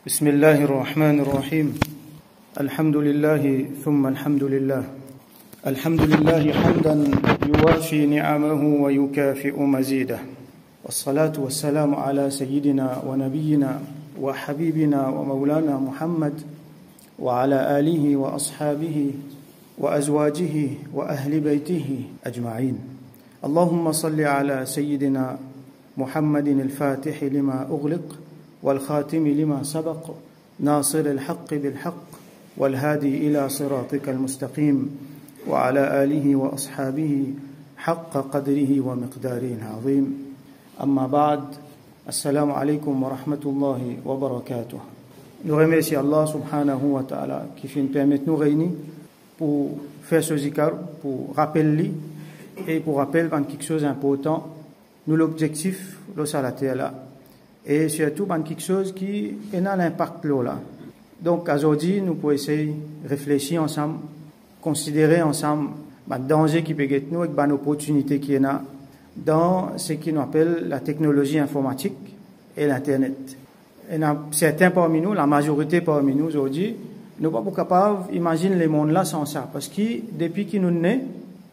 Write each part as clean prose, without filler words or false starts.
بسم الله الرحمن الرحيم الحمد لله ثم الحمد لله الحمد لله حمدا يوافي نعمه ويكافئ مزيده والصلاة والسلام على سيدنا ونبينا وحبيبنا ومولانا محمد وعلى آله وأصحابه وأزواجه وأهل بيته أجمعين اللهم صل على سيدنا محمد الفاتح لما أغلق والخاتم لما سبق ناصر الحق بالحق والهادي إلى صراطك المستقيم وعلى آله وأصحابه حق قدره ومقداره العظيم أما بعد السلام عليكم ورحمة الله وبركاته. Nous remercions Allah subhanahu wa ta'ala qui fait nous permettre nous réunir pour faire ce zikr, pour rappeler et pour rappeler quelque chose d'important. Nous l'objectif de la terre là et surtout quelque chose qui a l'impact là. Donc aujourd'hui nous pouvons essayer de réfléchir ensemble, considérer ensemble le danger qui peut être nous et l'opportunité qui est là dans ce qu'on appelle la technologie informatique et l'internet. Et certains parmi nous, la majorité parmi nous aujourd'hui, nous ne sommes pas capables d'imaginer le monde là sans ça. Parce que depuis que nous sommes,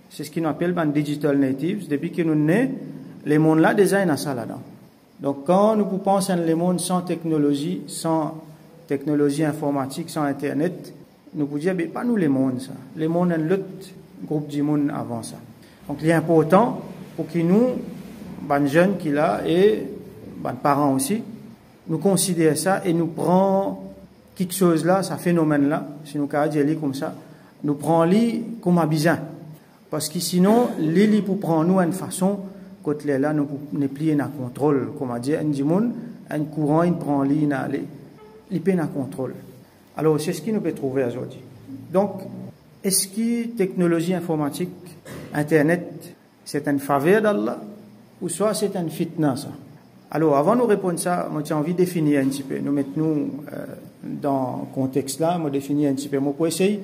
c'est ce qu'on appelle les digital natives, depuis que nous sommes, le monde là déjà est ça là-dedans. Donc quand nous pensons à le monde sans technologie informatique, sans internet, nous pouvons dire, pas nous les mondes ça. Les mondes sont l'autre groupe du monde avant ça. Donc il est important pour que nous, les jeunes qui là et les parents aussi, nous considérons ça et nous prenons quelque chose là, ce phénomène là, si nous dire comme ça, nous prenons comme un besoin. Parce que sinon, l'île pour prendre nous une façon, quand là, nous ne plier dans contrôle. Comme on dit, un courant, il prend l'île, il peut dans contrôle. Alors, c'est ce qui nous peut trouver aujourd'hui. Donc, est-ce que technologie informatique, Internet, c'est une faveur d'Allah ou soit c'est une fitna ça? Alors, avant de nous répondre ça, moi j'ai envie de définir un petit peu. Nous mettons dans le contexte là, moi définir un petit peu. Moi pour essayer,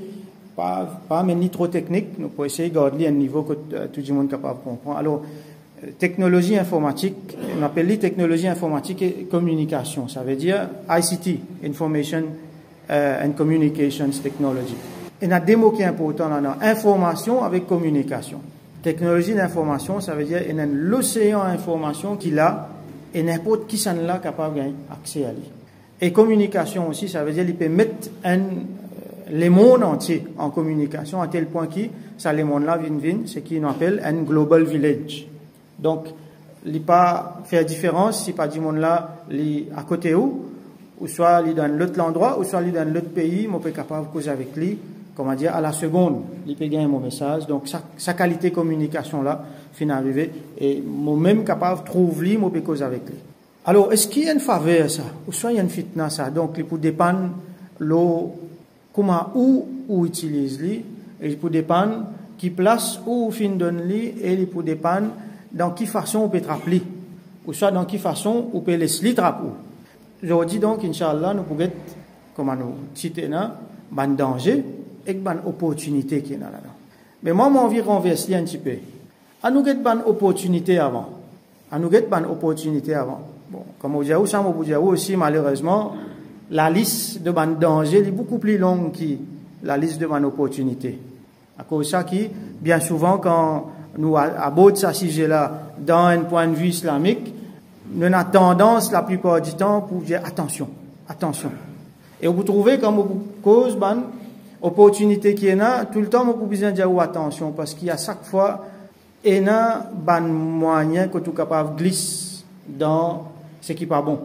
pas mais ni trop technique, nous pour essayer de garder un niveau que tout le monde est capable de comprendre. Alors, technologie informatique, on appelle les technologies informatiques et communication. Ça veut dire ICT, Information and Communications Technology. Et il y a des mots qui sont importants là, information avec communication. Technologie d'information, ça veut dire qu'il y a l'océan d'information qu'il a et n'importe qui s'en là capable d'avoir accès à lui. Et communication aussi, ça veut dire qu'il peut mettre les mondes entiers en communication à tel point que ça les mondes là viennent, ce qu'on appelle un global village. Donc, il ne peut pas faire différence si pas du monde là à côté ou soit il dans l'autre endroit ou soit il dans l'autre pays, on peut capable de causer avec lui. Comment dire, à la seconde, il peut gagner mon message. Donc, sa qualité de communication là, fin arrivé, et moi-même capable de trouver lui, moi peux causer avec lui. Alors, est-ce qu'il y a une faveur ça? Ou soit il y a une fitna ça? Donc, il peut dépendre comment où utilise lui, et il peut dépendre qui place où fin donne lui, et il peut dépendre dans quelle façon on peut trapper, ou soit dans quelle façon on peut laisser lui trapper. Aujourd'hui, donc, Inch'Allah, nous pouvons, comment nous citer là, un danger, et une opportunité qui est là. Mais moi, j'ai envie de renverser un petit peu. À nous get une opportunité avant. Bon, comme vous dites aussi, malheureusement, la liste de ban danger est beaucoup plus longue que la liste de ban opportunité. À cause de ça, bien souvent, quand nous abordons ce sujet-là dans un point de vue islamique, nous avons tendance, la plupart du temps, pour dire attention. Et vous trouvez comme vous cause ban opportunité qui est là, tout le temps, on peut besoin de dire attention, parce qu'il y a chaque fois, il y a un moyen que tu es capable de glisser dans ce qui n'est pas bon.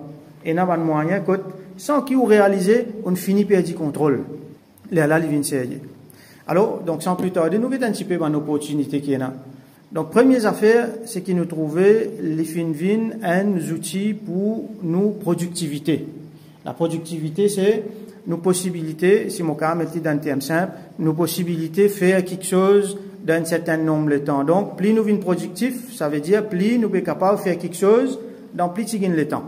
Il y a un moyen que, sans qu'il réalise, on finit par du contrôle. Là, il vient sérieux. Alors, donc, sans plus tarder, nous avons un petit peu une opportunité qui est là. Donc, première affaire, c'est que nous trouvons les finvins un outil pour nous productivité. La productivité, c'est nos possibilités, si mon cas mettre dans un terme simple, nos possibilités de faire quelque chose d'un certain nombre de temps. Donc, plus nous sommes productifs, ça veut dire plus nous sommes capables de faire quelque chose dans plus de temps.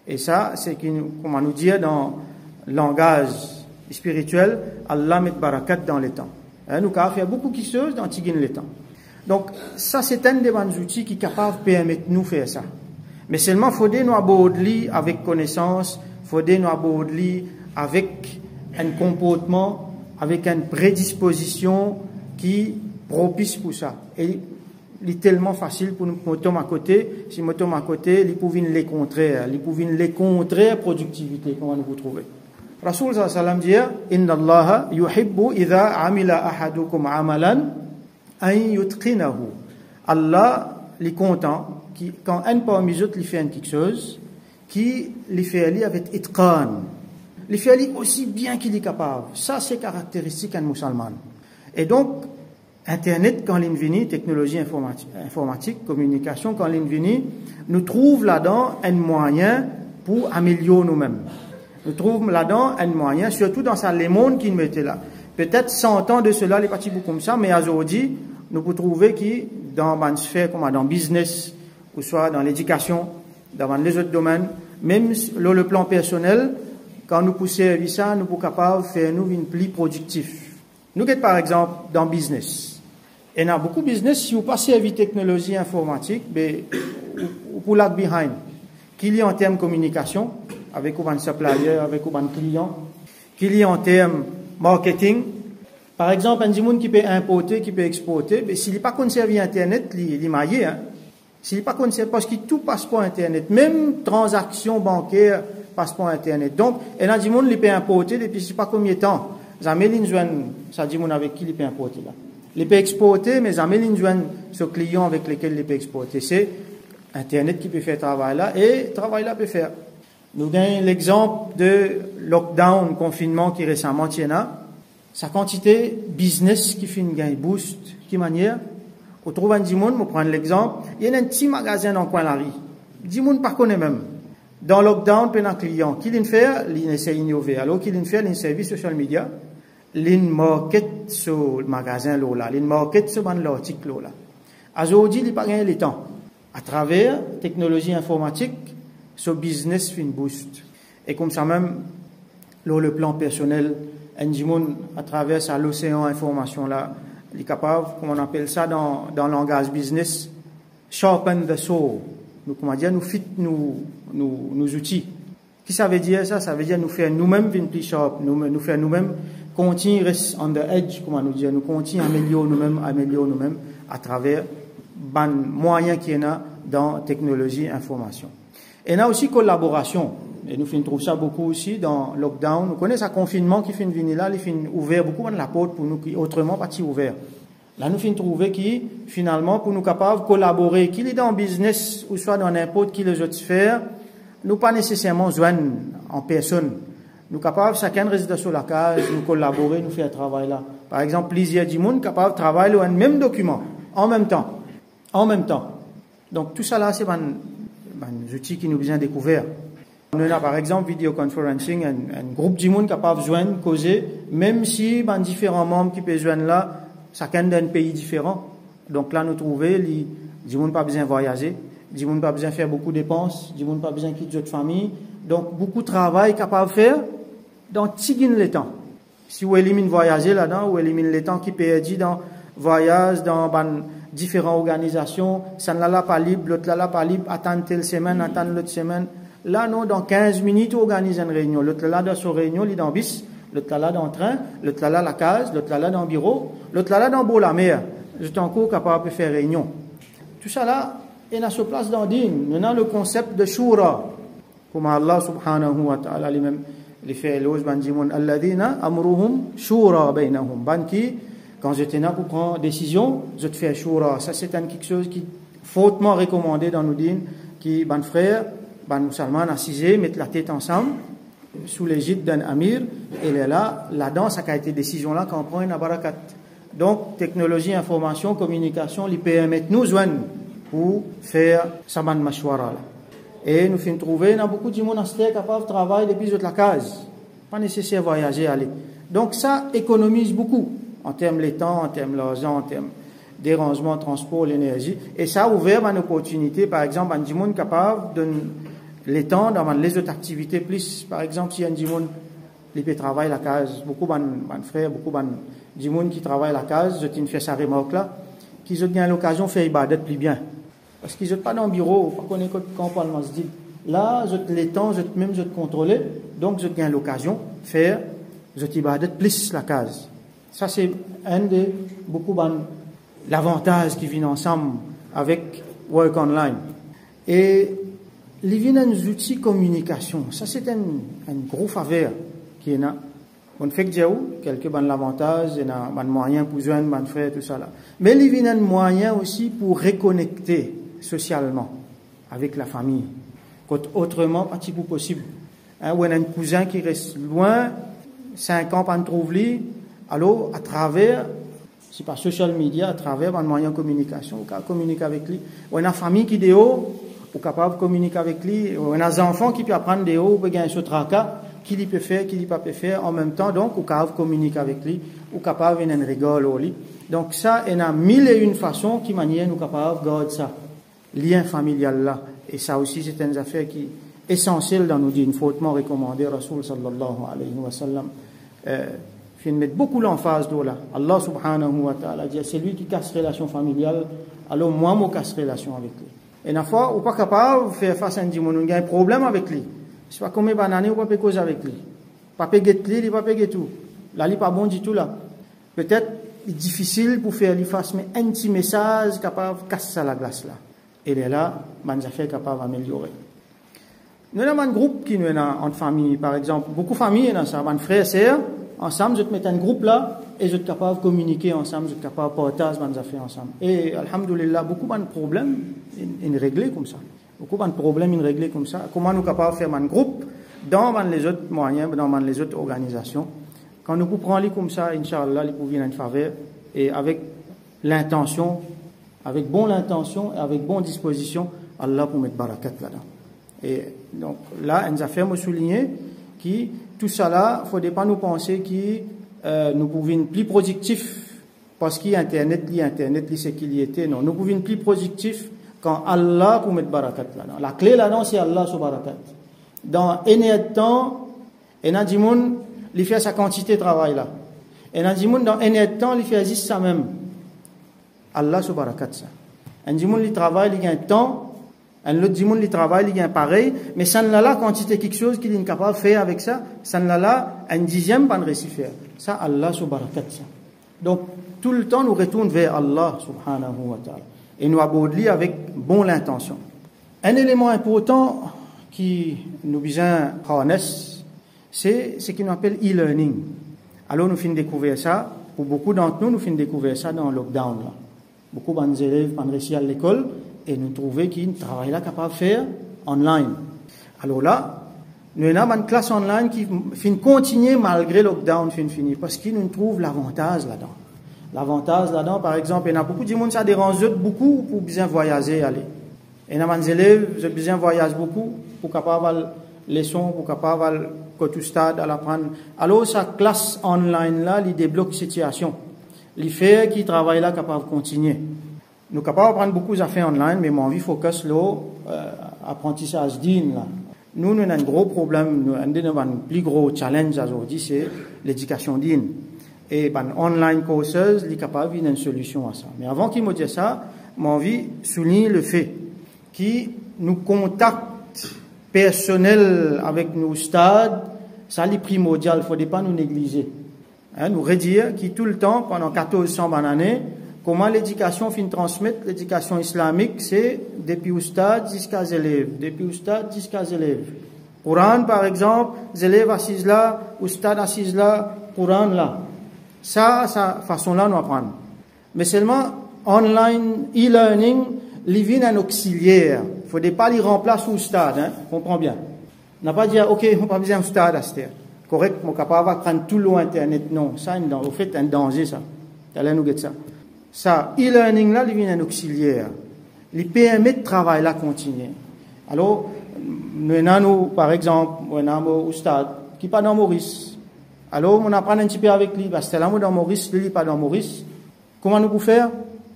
Et ça, c'est comment nous dire dans le langage spirituel, Allah met barakat dans le temps. Nous pouvons faire beaucoup de choses dans le temps. Donc, ça, c'est un des bons outils qui est capable de permettre de nous faire ça. Mais seulement, il faut nous aborder avec connaissance, faut nous aborder avec un comportement, avec une prédisposition qui propice pour ça. Et il est tellement facile pour nous tomber à côté. Si nous tombons à côté, ils peuvent les contraires. Ils peuvent les contraires productivité. Comment nous trouver? Rasul sallallahu alayhi wa sallam dit: Inna Allah yuhibbu idha amila ahadukum amalan an yutqinahu. Allah est content quand un parmi eux lui fait quelque chose qui lui fait aller avec itqan. Il fait aller aussi bien qu'il est capable. Ça, c'est caractéristique d'un musulman. Et donc, Internet, quand il vient, technologie informatique, communication, quand il vient, nous trouvons là-dedans un moyen pour améliorer nous-mêmes. Nous trouvons là-dedans un moyen, surtout dans ça, les mondes qui nous mettaient là. Peut-être 100 ans de cela, les petits bouts comme ça, mais aujourd'hui, nous pouvons trouver que dans une sphère comme dans le business, ou soit dans l'éducation, dans les autres domaines, même sur le plan personnel, quand nous poussons ça, nous sommes capables de faire nous une plus productif. Nous, par exemple, dans le business. Et dans beaucoup de business, si vous passez à la technologie informatique, vous pouvez lag behind. Qu'il y ait en termes de communication, avec un supplier, avec un client, qu'il y ait en termes de marketing. Par exemple, un monde qui peut importer, qui peut exporter, mais s'il n'est pas conservé Internet, il est maillé. Hein. S'il n'est pas conservé, parce que tout passe par Internet, même transactions bancaires passent par Internet. Donc, il y a des gens qui peuvent importer depuis je ne sais pas combien de temps. Jamais ils joignent, ça dit mon avec qui ils peuvent importer là. Ils peuvent exporter, mais jamais ils joignent ce client avec lequel ils peuvent exporter. C'est Internet qui peut faire travail là, et travail là peut faire. Nous avons l'exemple de lockdown, confinement qui récemment tient là. Sa quantité business qui fait une gain boost, qui manière. On trouve un monde, on prend l'exemple, il y a un petit magasin dans le coin de la rue. 10 monde pas connaît même. Dans lockdown, il y a un client qui vient faire, il essaie d'innover. Alors qu'il vient faire un service social media, il market sur le magasin là, il market sur l'article là. Aujourd'hui, il n'y a pas gagné le temps. À travers la technologie informatique, ce business fait une boost. Et comme ça même, le plan personnel, à travers l'océan information là, il est capable, comme on appelle ça dans le langage business, sharpen the saw. Nous, comment dire, nous fit nos outils. Qu'est-ce que ça veut dire ça? Ça veut dire nous faire nous-mêmes une plus sharp, nous faire nous-mêmes continuer on the edge, comment nous dire, nous continuer améliorer nous-mêmes à travers les moyens qu'il y a dans la technologie information. Et il y a aussi collaboration. Et nous trouvons ça beaucoup aussi dans le lockdown. Nous connaissons ce confinement qui fait venir là, il fait ouvert beaucoup de la porte pour nous qui autrement pas si ouvert. Là, nous finissons trouver qui, finalement, pour nous capables de collaborer, qu'il est dans le business ou soit dans n'importe qui les autres sphères, nous pas nécessairement joindre en personne. Nous capables, chacun reste sur la case, nous collaborer, nous faire un travail là. Par exemple, plusieurs du monde capables de travailler sur un même document, en même temps. Donc, tout ça là, c'est des outils qui nous ont bien découverts. On a par exemple vidéoconferencing, un groupe de monde capable de joindre, causer, même si différents membres qui peuvent joindre là, chacun d'un pays différent. Donc là, nous trouvons, les gens pas besoin de voyager, les gens pas besoin de faire beaucoup de dépenses, les gens pas besoin de quitter notre famille. Donc beaucoup de travail capable de faire dans tigine le temps. Si vous éliminez voyager là-dedans, vous éliminez le temps qui perdu dans voyage, dans différentes organisations, ça ne l'a pas libre, l'autre là pas libre, attendre telle semaine, attendre l'autre semaine. Là, non, dans 15 minutes, on organise une réunion. L'autre là, dans son réunion, il est dans le bus. L'autre là, dans le train. L'autre là, la case. L'autre là, dans le bureau. L'autre là, dans le la mer. J'étais encore capable de faire réunion. Tout ça là, il y a sur place dans le din. Maintenant, le concept de shura. Comme Allah subhanahu wa ta'ala lui-même, il fait l'ose, ban dimon, alladhina amruhum shura bainahum. Ban qui, quand j'étais là pour prendre décision, je te fais shura. Ça, c'est quelque chose qui est fortement recommandé dans nos din, qui, ban frère, ban musulman assisés, mettent la tête ensemble, sous l'égide d'un amir, et là-dedans, ça a été décision là qu'on prend une barakat. Donc, technologie, information, communication, les permettent nous joindre pour faire saban mashwara là. Et nous finissons trouver, il y a beaucoup de monastères capables de travailler depuis la case. Pas nécessaire de voyager, aller. Donc, ça économise beaucoup, en termes de temps, en termes de l'argent, en termes de dérangement, transport, l'énergie. Et ça a ouvert une opportunité, par exemple, à des gens capables de les temps dans les autres activités plus. Par exemple, si un monde qui travaille la case, beaucoup de frères, beaucoup de gens qui travaillent la case, je fait sa remarque là, qu'ils ont l'occasion de faire ibadat plus bien. Parce qu'ils n'ont pas dans le bureau, pas connaître quand on parle masjid. là, je les temps, même je contrôler, donc je gagne l'occasion de faire, je ibadat plus la case. Ça, c'est un des beaucoup l'avantage qui vient ensemble avec work online. Et il y a des outils de communication. Ça, c'est un gros faveur qui est là. On fait que j'ai quelques avantages, il y a des moyens pour joindre, des frères, tout ça là. Mais il y a des moyens aussi pour reconnecter socialement avec la famille. Autrement, pas si possible. Hein, ou on a un cousin qui reste loin, 5 ans, pas de trouver, alors à travers, c'est par social media, à travers un moyen de communication, on peut communiquer avec lui. Ou on a une famille qui est haut, on est capable de communiquer avec lui. Ou on a des enfants qui peuvent apprendre des hauts, on peut gagner ce tracas, qui il peut faire, qui il ne peut pas faire en même temps. Donc, on est capable de communiquer avec lui, on est capable de rigoler au lit. Donc, ça, il y a 1001 façons qui manière nous capables de garder ça. Lien familial là. Et ça aussi, c'est une affaire qui est essentielle dans nos dînes, fautement recommandé, Rasoul sallallahu alayhi wa sallam. Il met beaucoup l'emphase là. Allah subhanahu wa ta'ala dit, c'est lui qui casse relation familiale, alors moi, je casse relation avec lui. Et une fois, on n'est pas capable de faire face à un démon, on a un problème avec lui. C'est pas combien d'années, on ne peut pas causer avec lui. Pas payer lui, il ne peut pas payer tout. Là, il n'est pas bon du tout là. Peut-être, c'est difficile pour faire lui face, mais un petit message capable de casser la glace là. Et là, les affaires capables d'améliorer. Nous avons un groupe qui nous est en famille, par exemple. Beaucoup de familles, nous avons un frère et sœur. Ensemble, je te mets un groupe là, et je suis capable de communiquer ensemble, je suis capable de partager mes affaires ensemble. Et, alhamdoulilah, beaucoup de problèmes, ils réglés comme ça. Beaucoup de problèmes, ils réglés comme ça. Comment nous sommes capables de faire un groupe dans les autres moyens, dans les autres organisations. Quand nous prenons comme ça, Inch'Allah, ils peuvent venir en faveur, et avec l'intention, avec bonne intention et avec bonne disposition, Allah pour mettre barakat là-dedans. Et donc, là, une affaire me souligner qui, tout ça là, il ne faudrait pas nous penser que nous pouvons être plus productifs parce qu'il y a Internet, c'est qu'il y était. Non, nous pouvons être plus productifs quand Allah pour mettre barakat là-dedans. La clé là-dedans, c'est Allah sur barakat. Dans un temps, il y a des gens qui font sa quantité de travail là. Il y a des gens dans un temps, qui font juste ça même. Allah sur barakat ça. Un des gens qui travaille, il y a un temps. Un autre monde qui travaille, il y a un pareil, mais ça n'a là quantité quelque chose qu'il est capable de faire avec ça, ça n'a là un dixième pas de réussir faire. Ça, Allah sur barakat ça. Donc, tout le temps, nous retournons vers Allah subhanahu wa ta'ala. Et nous abordons avec bonne intention. Un élément important qui nous besoin harness, c'est ce qu'on appelle e-learning. Alors, nous finissons de découvrir ça. Pour beaucoup d'entre nous, nous finissons de découvrir ça dans le lockdown là. Beaucoup d'élèves n'ont pas réussi à l'école. Et nous trouvons qu'ils travaillent là capable de faire online. Alors là, nous avons une classe online qui continue malgré le lockdown fini parce qu'ils nous trouvent l'avantage là-dedans. L'avantage là-dedans, par exemple, il y a beaucoup de monde ça dérange beaucoup pour bien voyager aller. Et il y a des élèves qui bien voyagent beaucoup pour capable leçon, pour capable tout stade à l'apprendre. Alors sa classe online là, il débloque la situation. Les fait qui travaillent là capable de continuer. Nous sommes capables de prendre beaucoup d'affaires online, mais mon envie focus l'apprentissage digne là. Nous avons un gros problème, un des plus gros challenges aujourd'hui, c'est l'éducation digne. Et online courses, il est capable d'une solution à ça. Mais avant qu'il me dise ça, mon envie souligne le fait que nous contacts personnels avec nos stades, ça est primordial, il ne faudrait pas nous négliger. Hein, nous redire que tout le temps, pendant 1400 années, comment l'éducation fin transmettre l'éducation islamique, c'est depuis au stade jusqu'à les élèves, depuis au stade jusqu'à les élèves. Coran, par exemple, les élèves assis là, au stade assis là, Coran là. Ça façon-là, nous apprendre. Mais seulement, online, e-learning, il vient un auxiliaire. Il ne faudrait pas les remplacer au stade, hein, comprends bien. On n'a pas dit, ok, on n'a pas besoin de stade à cette heure. Correct, on est capable de prendre tout l'Internet. Non, ça, au fait, c'est un danger, ça. Allez nous dire ça. Ça, e-learning là, il vient un auxiliaire. Il permet de travailler là continuer. Alors, nous, par exemple, nous avons au stade qui n'est pas dans Maurice. Alors, on apprend un petit peu avec lui. Parce que là, dans Maurice, lui, n'est pas dans Maurice. Comment nous pouvons faire?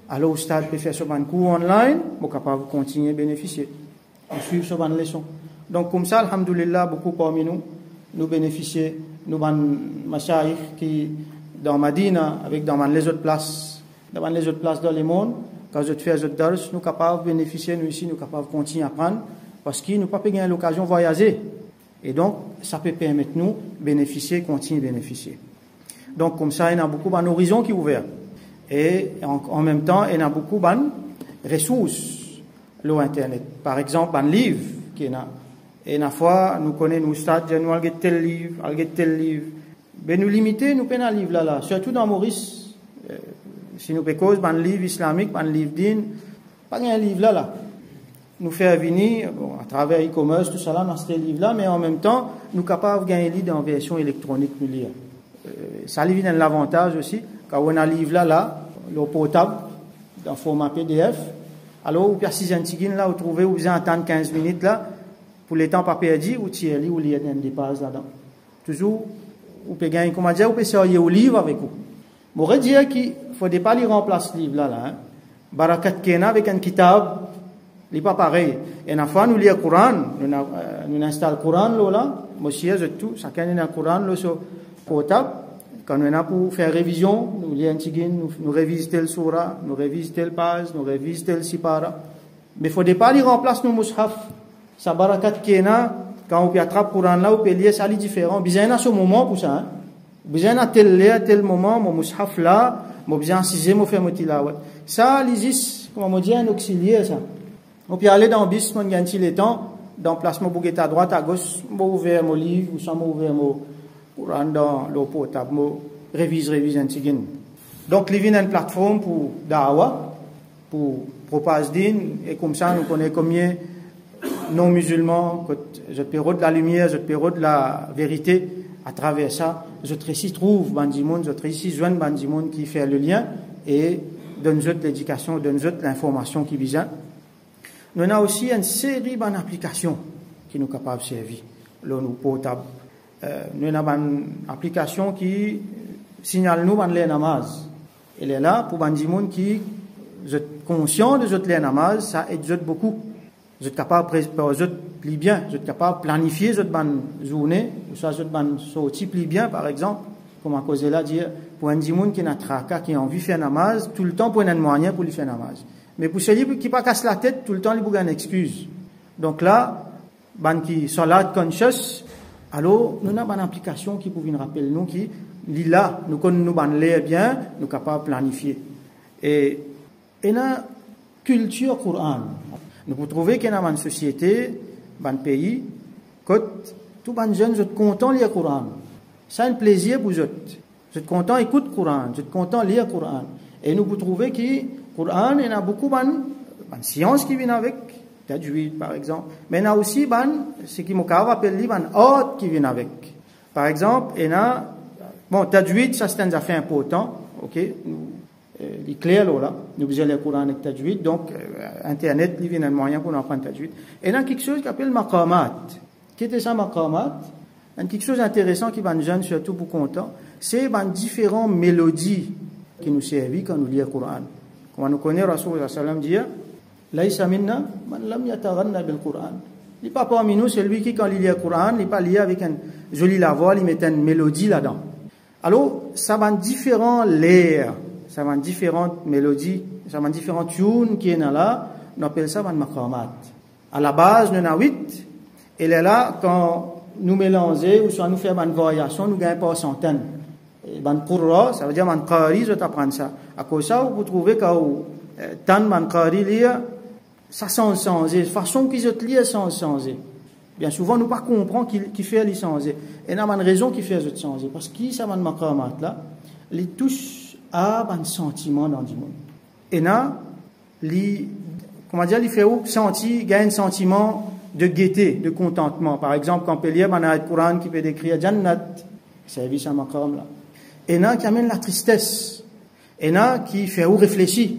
Alors, au stade peut faire ce cours online, on est capable de continuer à bénéficier. On suit ce leçon. Donc, comme ça, alhamdoulilah, beaucoup parmi nous bénéficions. Nous avons des qui, dans Madina, avec dans les autres places, dans le monde, quand je fais les autres dars, nous sommes capables de bénéficier, nous ici, nous sommes capables de continuer à apprendre parce qu'ils n'ont pas gagné l'occasion de voyager. Et donc, ça peut permettre nous bénéficier, continuer à bénéficier. Donc, comme ça, il y a beaucoup d'horizons qui sont ouverts. Et en même temps, il y a beaucoup de ressources, l'Internet. Par exemple, un livre qui est là. Et une fois, nous connaissons nos stades, nous avons tel livre. Mais nous limiter, nous prenons un livre là. Surtout dans Maurice, si nous prenons un livre islamique, un livre din, pas un livre là. Nous faire venir, bon, à travers e-commerce, tout ça là, dans ce livre-là, mais en même temps, nous sommes capables de gagner un livre en version électronique, nous lire. Ça lui vient l'avantage aussi, quand on a un livre là, le portable, dans format PDF, alors, ou si vous avez là, vous trouvez, vous attendre 15 minutes là, pour les temps pas perdus, ou tirer, ou lire des pages là-dedans. Toujours, vous pouvez gagner, comment dire, vous pouvez sortir au livre avec vous. Je voudrais dire qu'il ne faut pas lui remplacer ce livre là, hein. Barakat Kena avec un kitab, il n'est pas pareil. Et une fois, nous lisons le Coran, nous installons le Coran là, monsieur, tout, chacun a un Coran là sur portable. Quand on a pour faire révision, nous lisons nous révisons tel surah, nous révisons telle page, nous révisons tel sipara. Mais il ne faut pas lui remplacer nos mushaf. Sa barakat Kena, quand on peut attraper le Coran là, on peut lire ça, c'est différent. Besoin à ce moment pour ça, hein. Besoin à tel moment, mon mushaf là, mon besoin à sixième, mon faire motilawat. Ça, l'ISIS, comment on dit, un auxiliaire, ça. On peut aller dans le bis, on gagne les temps, dans le placement bouguette à droite, à gauche, on ouvert mon livre, ou ça, on ouvert mon Courant dans le portable, on révise un petit peu. Donc, il y a une plateforme pour Dawa, pour propager din, et comme ça, nous connaissons combien non-musulmans, je peux de la lumière, je peux de la vérité, à travers ça, je ici trouve Bandimoun, je ici joindre Bandimoun qui fait le lien, et donne-nous l'éducation, donne-nous l'information qui vient. Nous avons aussi une série d'applications qui nous sont capables de servir, là, nous portables. Nous avons une application qui signale nous les namaz. Elle est là pour les gens qui sont conscients de les namaz, ça aide beaucoup. Vous êtes capable de préparer plus bien, vous êtes capable de planifier votre journée, ou ça, votre sortie plus bien, par exemple, comme à cause de là, dire, pour un gens qui n'a tracas, qui a envie de faire namaz, tout le temps pour un moyen pour lui faire namaz. Mais pour celui qui ne pas casse la tête, tout le temps, il a une excuse. Donc là, les qui sont là, conscious, alors, nous avons une application qui peut nous rappeler, nous, qui lit là, nous connaissons nous l'air bien, nous sommes capables de planifier. Et une culture Coran. Nous pouvons trouver qu'il y a une société, un pays, que tous les jeunes sont contents de lire le Coran. C'est un plaisir pour eux. Vous êtes contents d'écouter le Coran, vous êtes contents de lire le Coran. Et nous pouvons trouver que le Coran, il y a beaucoup de sciences qui viennent avec. Tajwid, par exemple. Mais il y a aussi, ce qui m'a rappelé, un art qui vient avec. Par exemple, il y a, bon, Tajwid, ça c'est une affaire importante, ok? Il est clair, là. Nous faisons le Coran avec Tajwid, donc, Internet, il vient un moyen pour apprendre Tajwid. Et il y a quelque chose qui s'appelle Maqamat. Qu'est-ce que ça, Maqamat? Il y a quelque chose d'intéressant qui va nous jeunes, surtout pour content, c'est différentes mélodies qui nous servent quand nous lisons le Coran. Comme nous connaissons, Rasul sallallahu alayhi wa sallam dit, Laïsa minna, man lam yataghanna bil Qur'an. Il n'est pas parmi nous, c'est lui qui, quand il lit le Coran, il n'est pas lié avec une jolie voix, il met une mélodie là-dedans. Alors, ça va différents layers, ça va différentes mélodies, ça va différents tunes qui sont là, on appelle ça un maqamat. À la base, nous avons 8, et là, quand nous mélangeons, ou soit nous faisons une variation, nous gagnons pas centaines. Ban qurra, ça veut dire man qari, je t'apprends ça. À cause de ça, vous trouvez que tant man qari lire, ça sans changer, la façon qu'ils ont lié sans changer. Bien souvent, nous ne comprenons pas qui fait les changer. Et il y a une raison qui fait les changer. Parce que ça va maqamat là, les touche à un sentiment dans le monde. Et là, comment dire, il fait sentir, gagne un sentiment de gaieté, de contentement. Par exemple, quand on peut lire un ayat Coran qui peut décrire Jannat, service à maqam là. Et là, qui amène la tristesse. Et là, qui fait réfléchir.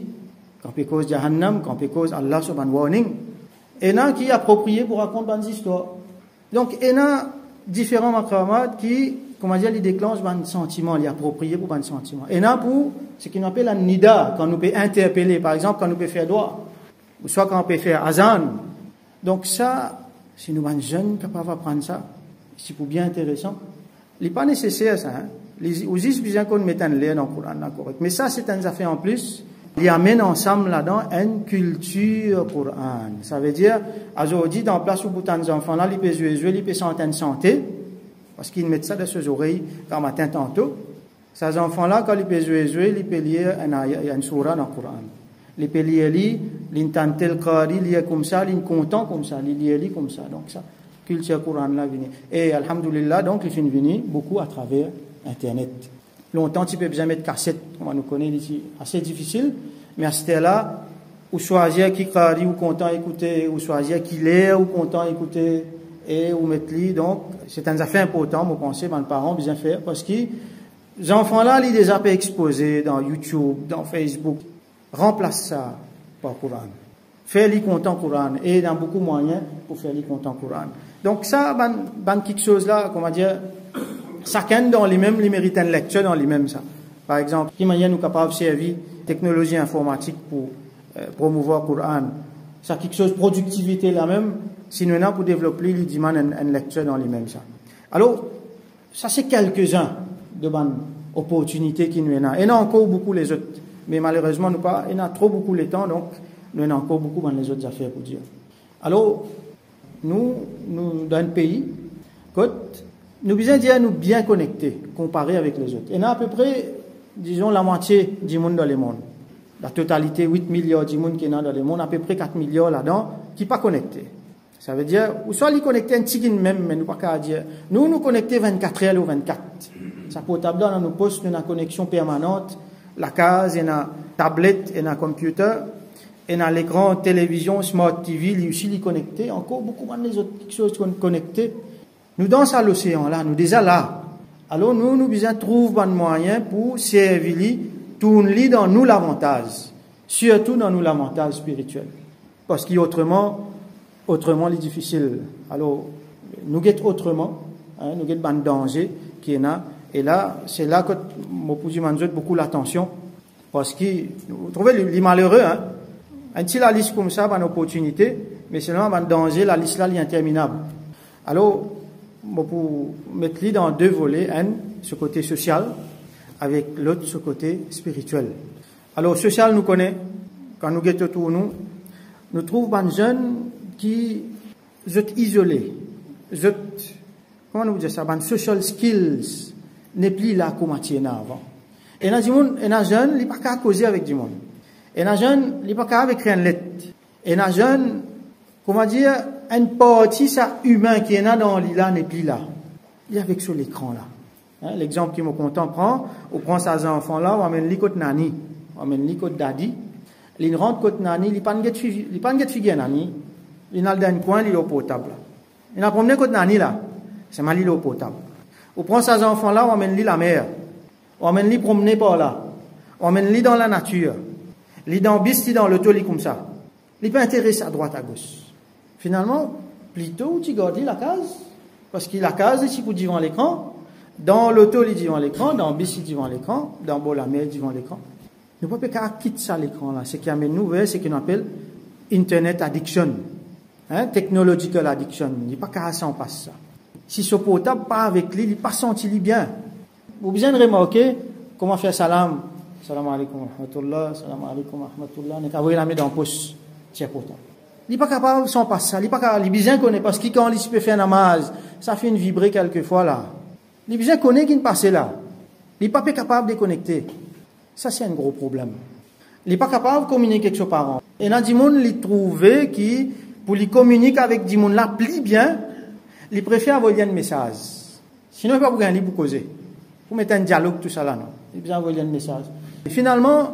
Quand on peut cause Jahannam, quand on peut cause Allah sur un warning. Et là, qui est approprié pour raconter des histoires. Donc, il y a différents maqamat qui, comment dire, ils déclenchent un sentiment, ils approprié pour un sentiment. Et là, pour ce qu'on appelle un nida, quand nous peut interpeller, par exemple, quand nous peut faire doigt, ou soit quand on peut faire azan. Donc ça, si nous sommes jeunes capables d'apprendre ça, c'est pour bien intéressant. Il n'est pas nécessaire ça. Hein. Les aussi bien qu'on mette un lien dans le Coran, correct. Mais ça, c'est une affaire en plus. Ils amènent ensemble là-dedans une culture Coran. Ça veut dire, aujourd'hui, dans la place où les enfants là, ils peuvent jouer, ils peuvent sentir santé, parce qu'ils mettent ça dans leurs oreilles quand matin tantôt. Ces enfants-là, quand ils peuvent jouer, ils peuvent lire une surah dans le Coran. Ils peuvent lire, ils entendent tel qari, ils lire comme ça, ils sont contents comme ça, ils lire comme ça. Donc ça, culture Coran là, vient. Et alhamdoulilah, donc, ils sont venus beaucoup à travers Internet. Longtemps, tu peux besoin mettre cassette, comme on nous connaît ici, assez difficile, mais à ce là ou choisir qui qari, ou content écouter, ou choisir qui lire, ou content écouter, et ou mettre li. Donc, c'est un affaire important, moi, penser, les parents bien faire, parce que les enfants-là, ils déjà pas exposés dans YouTube, dans Facebook. Remplace ça par Coran. Fais-les content Coran. Et il y a beaucoup de moyens pour faire les content Coran. Donc ça, quelque chose là, comment dire, chacun dans les mêmes, ils méritent une lecture dans les mêmes ça. Par exemple, qui manière nous capables de servir technologie informatique pour promouvoir Coran. Ça quelque chose, productivité là même, si nous avons pour développer, ils demandent une lecture dans les mêmes ça. Alors, ça c'est quelques-uns de bonnes opportunités qui nous ont. Il y en a encore beaucoup les autres. Mais malheureusement, nous pas, il y en a trop beaucoup le temps, donc nous avons encore beaucoup dans les autres affaires pour dire. Alors, nous dans un pays, nous besoin dire nous bien connectés, comparé avec les autres. Il y en a à peu près, disons, la moitié du monde dans le monde. La totalité, 8 milliards du monde qui est dans le monde, à peu près 4 milliards là-dedans, qui ne sont pas connectés. Ça veut dire, ou soit les connectés un petit même, mais nous pas qu'à dire. Nous connectés 24 heures ou 24. Ça portable dans nos postes, nous avons une connexion permanente. La case, il y a une tablette, il y a un computer, il y a l'écran télévision, smart TV, il y a aussi les connectés. Encore beaucoup de autres choses qui sont connectées. Nous dansons à l'océan là, nous déjà là. Alors nous besoin trouver un moyen pour servir, tourner dans nous l'avantage. Surtout dans nous l'avantage spirituel. Parce qu'autrement, c'est difficile. Alors, nous guettons autrement, nous guettons un danger qui est là. Et là, c'est là que moi pose beaucoup l'attention, parce que vous trouvez les malheureux, un petit la liste comme ça, une opportunité, mais seulement un danger, la liste là est interminable. Alors, moi pour mettre dans deux volets, un ce côté social, avec l'autre ce côté spirituel. Alors social nous connaît, quand nous guettons autour nous trouvons des jeunes qui sont isolés, comment nous dire ça, des social skills n'est plus là comme avant. Et dans les jeunes, ils ne sont pas causer avec du monde. Et dans les jeunes, ils ne sont pas avec rien de lettre. Et dans les jeunes, comment dire, une partie ça humain qui est là dans l'île n'est plus là. Il est avec sur l'écran là. L'exemple qui me content prend, on prend ces enfants là, on amène les côté nani, on amène les côté daddy. Ils rentrent côté nani, ils pas de figure nani. Ils n'ont dans un coin, ils sont portable. Ils ont promené côté nani là. C'est mal il est potable. On prend ces enfants-là, on amène-les la mer. On amène-les promener par là. On amène-les dans la nature. Les dans bis, dans l'auto, les comme ça. Les pas intéressés à droite, à gauche. Finalement, plutôt, tu gardes la case. Parce que la case, ici, pour devant l'écran. Dans l'auto, il devant l'écran. Dans bis, il devant l'écran. Dans bol la mer, devant l'écran. Nous ne pouvons pas quitter ça, l'écran, là. Ce qui amène nous vers ce qu'on appelle Internet addiction. Technological addiction. Il n'y a pas qu'à s'en passer ça. Si ce portable pas avec lui, il n'est pas senti bien. Vous avez besoin de remarquer comment faire salam. Salam alaikum wa rahmatullah, salam alaikum wa rahmatullah. On est envoyé la main dans le poste. C'est portable. Il n'est pas capable sans passer ça. Il n'est pas capable. Il besoin connaît parce que quand il peut faire namaz, ça fait une vibrer quelquefois là. Il besoin connaît qu'il ne passe là. Il n'est pas capable de connecter. Ça c'est un gros problème. Il n'est pas capable de communiquer avec ses parents. Et dans du monde, il trouve qui pour lui communiquer avec du monde là plus bien. Il préfère envoyer un message. Sinon, il ne peut pas vous causer. Vous mettez un dialogue, tout ça là, non. Il peut envoyer un message. Et finalement,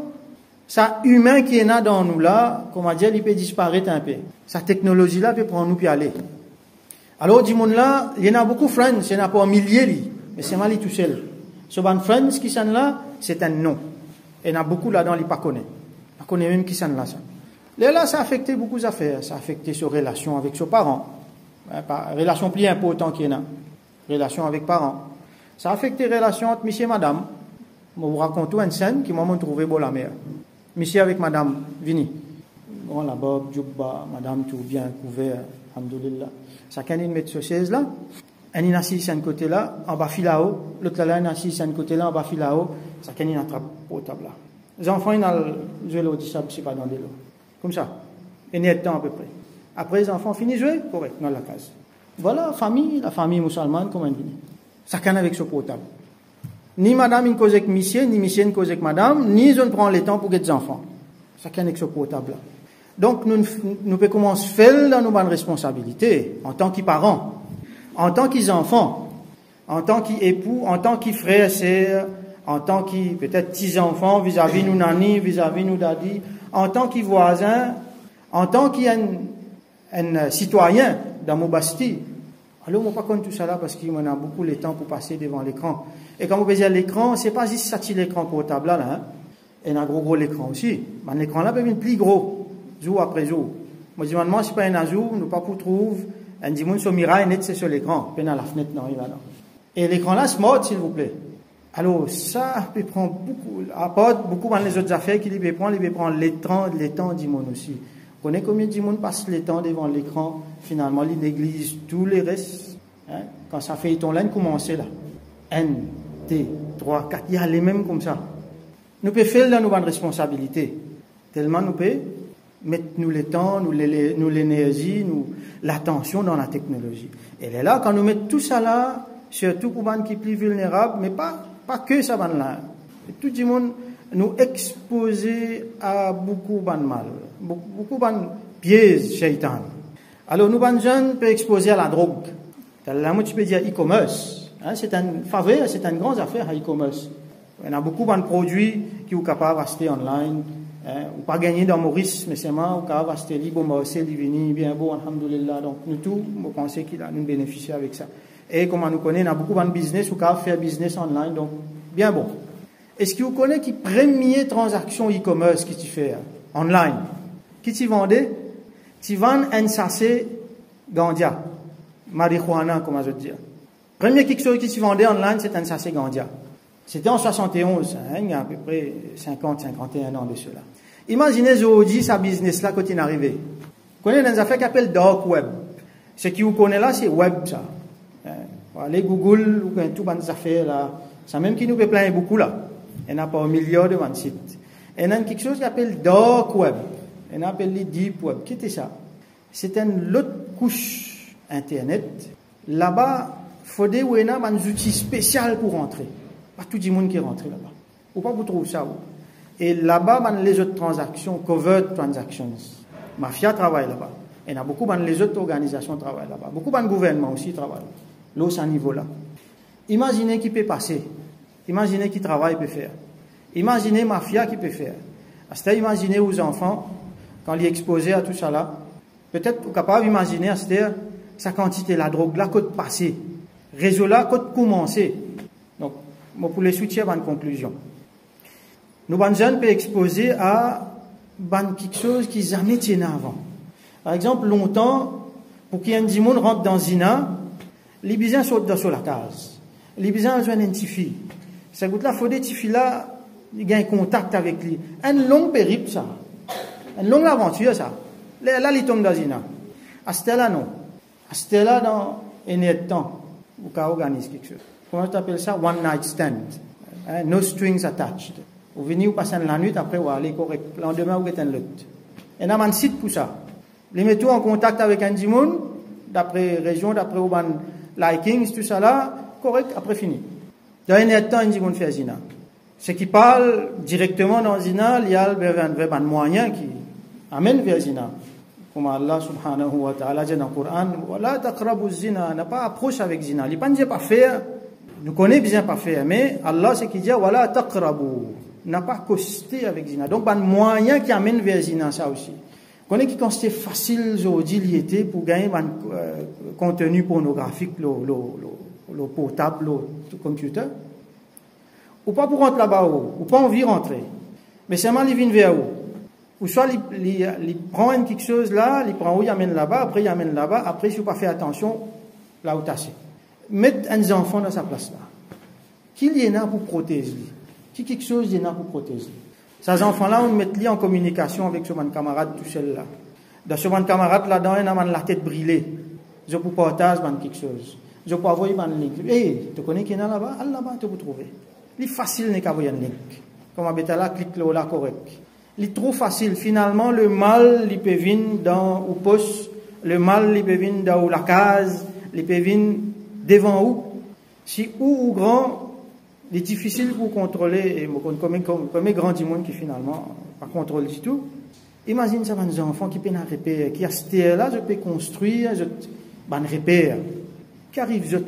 ça humain qui est là dans nous là, comment dire, il peut disparaître un peu. Sa technologie là peut prendre nous puis aller. Alors, du monde là, il y en a beaucoup de friends, il y en a pas un millier, mais c'est mal tout seul. Ce bon friends qui sont là, c'est un nom. Il y en a beaucoup là-dedans, il ne connaît pas. Il ne connaît même qui sont là, ça. Là, ça a affecté beaucoup d'affaires. Ça a affecté ses relations avec ses parents. Relation plus importante qu'il y en a. Relation avec parents. Ça a affecté les relations entre monsieur et madame. Je vous raconte une scène qui m'a trouvé beau la mer. Monsieur avec madame, vini. Bon, la bob, djoubba, madame, tout bien couvert, alhamdoulilah. Ça quand il met ce chaise là, un est assis sur un côté là, en bas fil là-haut, l'autre là, il est assis sur un côté là, en bas fil là-haut, ça quand il attrape au table là. Les enfants, ils ont joué l'eau, c'est pas dans de l'eau. Comme ça. Et il y a de temps à peu près. Après, les enfants finissent de jouer, correct, dans la case. Voilà la famille musulmane, comment on dit. Chacun avec son portable. Ni madame ne cause avec monsieur, ni monsieur ne cause avec madame, ni je ne prends le temps pour les enfants. Chacun avec son portable là. Donc, nous pouvons commencer à faire dans nos bonnes responsabilités, en tant que parents, en tant qu'enfants, en tant qu'époux, en tant que frères et sœurs, en tant que peut-être petits-enfants vis-à-vis nos nanny, vis-à-vis nos daddy, en tant que voisins, en tant qu'un citoyen dans mon bastille. Alors, on ne pas compte tout ça là parce qu'on a beaucoup de temps pour passer devant l'écran. Et quand vous voyez l'écran, c'est pas juste ça, l'écran portable là, hein. Et un gros l'écran aussi. Mais l'écran là peut être plus gros, jour après jour. Moi, je me demande si pas un jour, nous pas pour trouver un dimanche sur Mirail net, c'est sur l'écran, pas dans la fenêtre, non, il va là. Et l'écran là, smart, s'il vous plaît. Alors, ça peut prendre beaucoup, apporte beaucoup dans les autres affaires qu'il peut prendre, les temps du monde aussi. Vous connaissez combien de monde passe le temps devant l'écran, finalement, il néglige tous les restes, hein? Quand ça fait ton laine, commencer là. 1, 2, 3, 4, il y a les mêmes comme ça. Nous pouvons faire dans nos bonnes responsabilités. Tellement nous pouvons mettre nous le temps, nous l'énergie, nous l'attention dans la technologie. Elle est là, quand nous mettons tout ça là, surtout pour les gens qui sont plus vulnérables, mais pas que ça là. Tout le monde nous exposer à beaucoup de mal, beaucoup de pièges shaitan. Alors nous, les jeunes, peuvent exposer à la drogue. Là, moi, tu peux dire e-commerce. Hein, c'est une faveur, c'est une grande affaire à e-commerce. Il y a beaucoup de produits qui sont capables d'acheter online. Hein, ou pas gagner dans Maurice, mais c'est moi, ou capable d'acheter libre, c'est divini, bien beau, alhamdoulilah. Donc, nous tous, nous pensons qu'il a nous bénéficier avec ça. Et comme on nous connaît, il y a beaucoup de business, ou capable faire business online, donc, bien bon. Est-ce que vous connaissez qui première transaction e-commerce qui tu fais, online? Qui tu vendais? Tu vends un sachet Gandia, marijuana, comment je veux dire. Premier quelque chose qui tu vendais online, c'est un sachet Gandia. C'était en 71, hein, il y a à peu près 50-51 ans de cela. Imaginez aujourd'hui sa business là quand il est arrivé. Vous connaissez des affaires qui appellent dark web. Ce qui vous connaît là, c'est web ça. Hein, les Google, vous connaissez toutes les affaires là. Ça même qui nous fait plaindre beaucoup là. Il n'y a pas un milliard de sites. Il y a quelque chose qui appelle dark web. Il y a appelle les deep web. Qu'est-ce que c'est ça? C'est une autre couche internet. Là-bas, il faut des outils spéciaux pour rentrer. Pas tout le monde qui est rentré là-bas. Ou pas vous trouvez ça. Et là-bas, les autres transactions, covert transactions. Mafia travaille là-bas. Et il y a beaucoup les autres organisations qui travaillent là-bas. Beaucoup de gouvernements aussi travaillent. Là, c'est à ce niveau-là. Imaginez qui peut passer. Imaginez qui travail peut faire. Imaginez mafia qui peut faire. C'est-à-dire, imaginez aux enfants, quand ils sont exposés à tout ça là, peut-être vous capable d'imaginer, c'est-à-dire, sa quantité, la drogue, là, côte passer. Réseau là, côte commencer. Donc, moi, pour les soutiens, bonne conclusion. Nous, les jeunes, peuvent exposer à quelque chose qu'ils jamais tenaient avant. Par exemple, longtemps, pour qu'il y ait un monde rentre dans Zina, les bisins sautent sur la case. Les bisins ont besoin d'un petit fille. Ça goûte là, il faut des petits filles là, il y a un contact avec lui. Un long périple, ça. Une longue aventure, ça. Là, il tombe dans Zina. À ce là non. À ce là dans un temps, vous pouvez organiser quelque chose. Comment tu appelles ça? One night stand. No strings attached. Vous venez, vous passez la nuit, après, vous allez correct. Le lendemain, vous êtes un lot. Et on a un site pour ça. Les mettez en contact avec un dimon, d'après région, d'après urban likings, tout ça là, correct, après fini. Dans un temps, un dimon fait Zina. Ce qui parle directement dans Zina, il y a un moyen qui amène vers Zina. Comme Allah subhanahu wa ta'ala dit dans le Coran, Wala taqrabu zina, n'a pas approche avec Zina. Il ne dit pas faire, nous connaissons bien pas faire, mais Allah c'est qui dit Wala taqrabu, n'a pas costé avec Zina. Donc, un moyen qui amène vers Zina, ça aussi. Vous connaissez quand c'était facile aujourd'hui, il était pour gagner un contenu pornographique, le portable, le computer. Ou pas pour rentrer là-bas, ou pas envie de rentrer. Mais seulement il vient vers où? Ou soit il prend quelque chose là, il prend où, il amène là-bas, après il amène là-bas, après si vous pas fait attention, là où t'as. Mettre un enfant dans sa place là. Qui y en a pour protéger? Qui quelque chose y en a pour protéger? Ces enfants-là, on met les en communication avec ce camarade tout seul là. Dans ce camarade là-dedans, il a la tête brûlée. Je peux partager quelque chose. Je peux envoyer un link. Hey, tu connais qui est là-bas? Allez là-bas, tu peux trouver. C'est facile de envoyer un link. comme à là, clique là correct. Il est trop facile. Finalement, le mal, il peut venir dans au poste, le mal, il peut venir dans la case, il peut venir devant où. Si ou grand, il est difficile pour contrôler, et comme grand du monde qui finalement, pas contrôle du tout. Imagine ça, des enfants qui peuvent repérer, qui a cette là, je peux construire, je peux repérer, qui arrive,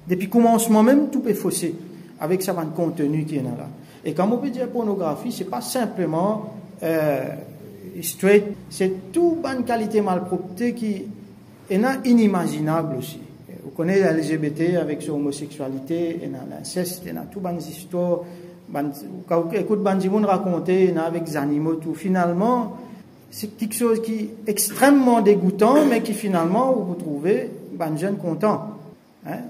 depuis le commencement même, tout peut fausser, avec ça, le contenu qui est là. Et comme on peut dire pornographie, c'est pas simplement straight, c'est toute bonne qualité malpropreté qui est inimaginable aussi. Vous connaissez la LGBT avec son homosexualité, et l'inceste, et toutes bonnes histoires, quand vous écoutez des gens raconter avec des animaux, tout, finalement, c'est quelque chose qui est extrêmement dégoûtant, mais qui finalement, vous trouvez, des jeunes contents. Hein?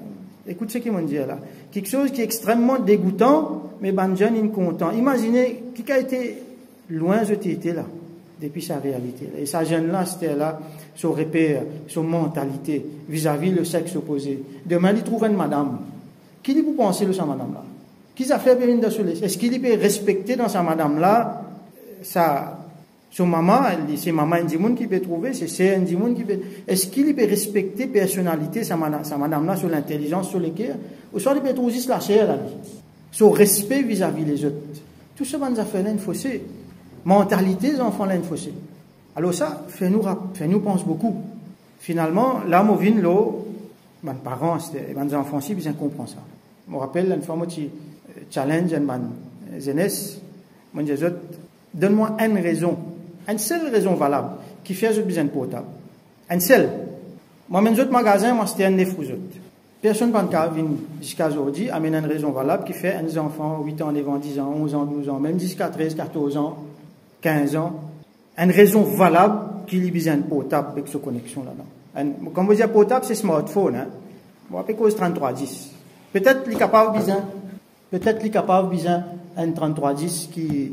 Écoute ce qu'ils m'ont dit là. Quelque chose qui est extrêmement dégoûtant, mais des jeunes sont contents. Imaginez, qui a été loin, je t'étais là, depuis sa réalité. Et sa jeune-là, c'était là, son repère, son mentalité, vis-à-vis le sexe opposé. Demain, il trouve une madame. Qui dit vous pensez de sa madame-là? Qui a fait venir de soleil? Est-ce qu'il peut respecter dans sa madame-là, son maman, c'est maman Ndimoun qui peut trouver, c'est Ndimoun qui peut. Est-ce qu'il peut respecter la personnalité, sa madame-là, sur l'intelligence, sur les cœurs? Ou soit il peut trouver juste la chair, la vie. Son respect vis-à-vis les autres. Tout ce qu'on a fait là, une fossé. Mentalité, les enfants là, une fossé. Alors ça, fait-nous pense beaucoup. Finalement, là, on vient là, mes parents, mes enfants aussi, ils comprennent ça. Je me rappelle, une fois, moi, challenge, une jeunesse, moi, je dis, donne-moi une seule raison valable, qui fait que j'ai besoin de portable. Une seule. Moi, mes autres magasins, moi, c'était un neuf aux autres. Personne ne vient jusqu'à aujourd'hui, amène une raison valable qui fait un enfant, 8 ans, 9 ans, 10 ans, 11 ans, 12 ans, même jusqu'à 13, 14 ans, 15 ans. Une raison valable qu'il ait besoin de portable avec cette connexion là-dedans. Comme vous dites portable, c'est smartphone, hein. Bon, après cause 3310. Peut-être qu'il est capable besoin un 3310 qui,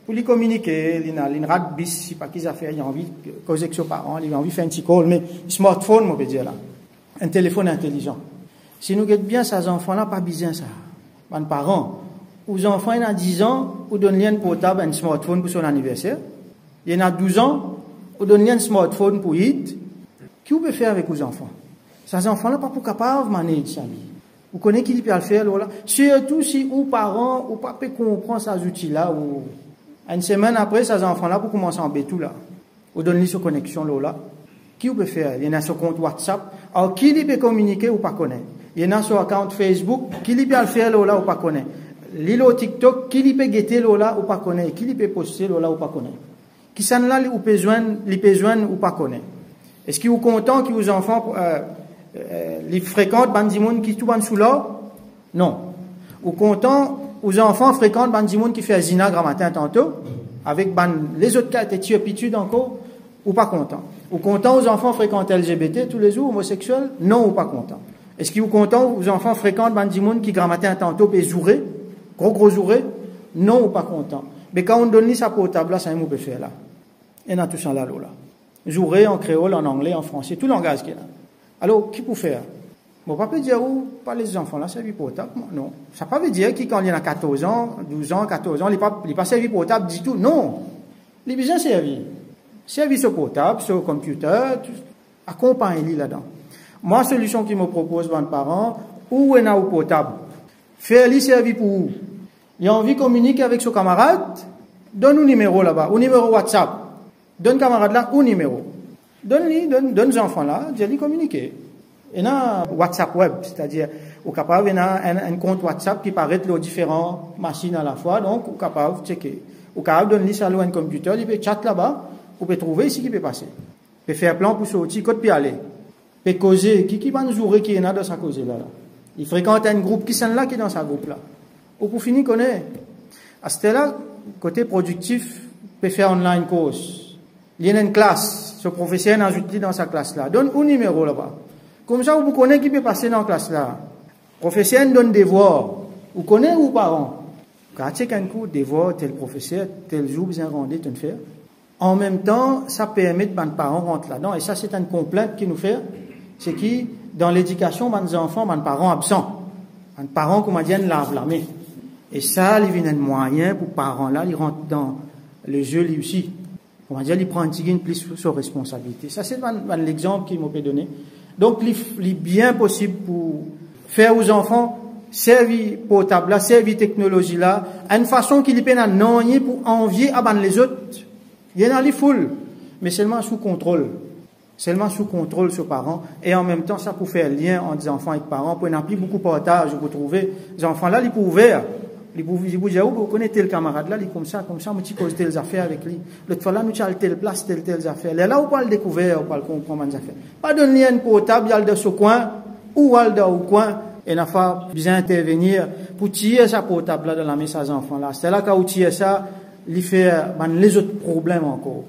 pour lui communiquer, il a une rate bis, je sais pas qu'ils a fait, il a envie de causer avec ses parents, il a envie de faire un petit call, mais smartphone, on peut dire là. Un téléphone intelligent. Si nous guettons bien ces enfants-là, pas besoin ça. Les parents, aux enfants, il y a 10 ans, on donne un portable, un smartphone pour son anniversaire. Il y en a 12 ans, on donne un smartphone pour hit. Qu'est-ce qu'on peut faire avec les enfants? Ces enfants-là, pas pour capable de manager sa vie. Vous connaissez qui peut le faire, là? Surtout si aux parents, ou pas comprendre ces outils-là, ou une semaine après, ces enfants-là, pour commencer à embêter tout là. On donne sur connexion, là. Qui peut faire? Il y en a sur compte WhatsApp. Alors, qui peut communiquer ou pas connaître? Il y en a sur compte Facebook. Qui peut le faire là ou pas connaître? L'île TikTok. Qui peut guetter là ou pas connaître? Qui peut poster là ou pas connaître? Qui sont là ou besoin ou pas connaître? Est-ce qu'ils sont contents que vos enfants les fréquentent bandimoun qui tout sous là? Non. Ou contents aux enfants fréquentent bandimoun qui fait zina grand matin tantôt avec les autres cas étaient habitués encore ou pas contents? Ou content aux enfants fréquentent LGBT tous les jours, homosexuels? Non ou pas content? Est-ce qu'ils sont contents aux enfants fréquentent bandimoun qui grand matin tantôt peut zouré? Gros zouré? Non ou pas content? Mais quand on donne sa portable là, c'est un mot peut faire là. Et dans tout ça là, là. Zouré en créole, en anglais, en français, tout langage qui est là. Alors, qui peut faire? Bon, pas peut dire où, pas les enfants là, servi portable, non. Ça pas veut dire qu'il, quand il y en a 14 ans, 12 ans, 14 ans, il n'est pas servi portable du tout, non. Il est bien servi. Servi sur portable, sur computer, accompagnez-les là-dedans. Moi, solution qui me propose mes parents, où est-ce au portable? Faire-lui servir pour où? Il a envie de communiquer avec son camarade, donne un numéro là-bas, un numéro WhatsApp. Donne camarade là, un numéro. Donne aux enfants là, dis-lui communiquer. Il y a WhatsApp web, c'est-à-dire, au capable, il y a un compte WhatsApp qui paraît aux différentes machines à la fois, donc, au capable de checker. Au capable de donner ça à un computer, il peut chat là-bas, on peut trouver ici qui peut passer. Il peut faire plan pour sortir, côté puis aller. Il peut causer, qui va nous jouer qui est là dans sa cause là. Il fréquente un groupe qui sont là, qui est dans sa groupe là. Ou pour finir, connaît. À ce là, côté productif, il peut faire online course. Il y a une classe, ce professeur ajoute dans sa classe là. Donne un numéro là-bas. Comme ça, vous connaissez qui peut passer dans la classe là. Professeur donne des devoirs. Vous connaissez ou parents? Quand tu as un coup, devoir, tel professeur, tel jour, vous avez rendu, tu le fais. En même temps, ça permet que les parents rentrent là-dedans. Et ça, c'est une complainte qui nous fait. C'est qui, dans l'éducation, les enfants, les parents absents. Les parents, comme on dit, lavent la main. Et ça, il vient un moyen pour les parents là, ils rentrent dans le jeu lui aussi. On va dire, ils prennent plus sur responsabilité. Ça, c'est l'exemple qu'il m'a donné. Donc, il est bien possible pour faire aux enfants servir portable là, servir technologie là, à une façon qu'ils peuvent non pour envier à les autres. Il y en a les foules, mais seulement sous contrôle. Seulement sous contrôle sur parents. Et en même temps, ça pour faire lien entre les enfants et les parents, pour n'en plus beaucoup de partage, vous trouver. Les enfants là, ils peuvent ouvrir. Ils peuvent dire, vous connaissez tel camarade là, il est comme ça, moi, tu causes telles affaires avec lui. L'autre fois là, nous avons telle place, telles affaires. Là, on peut le découvrir, on peut le comprendre les affaires. Pas de lien portable, il y a dans ce coin, ou il y a au coin, et n'a pas besoin d'intervenir pour tirer sa portable là dans la maison des enfants là. C'est là quand tire ça, il fait les autres problèmes encore.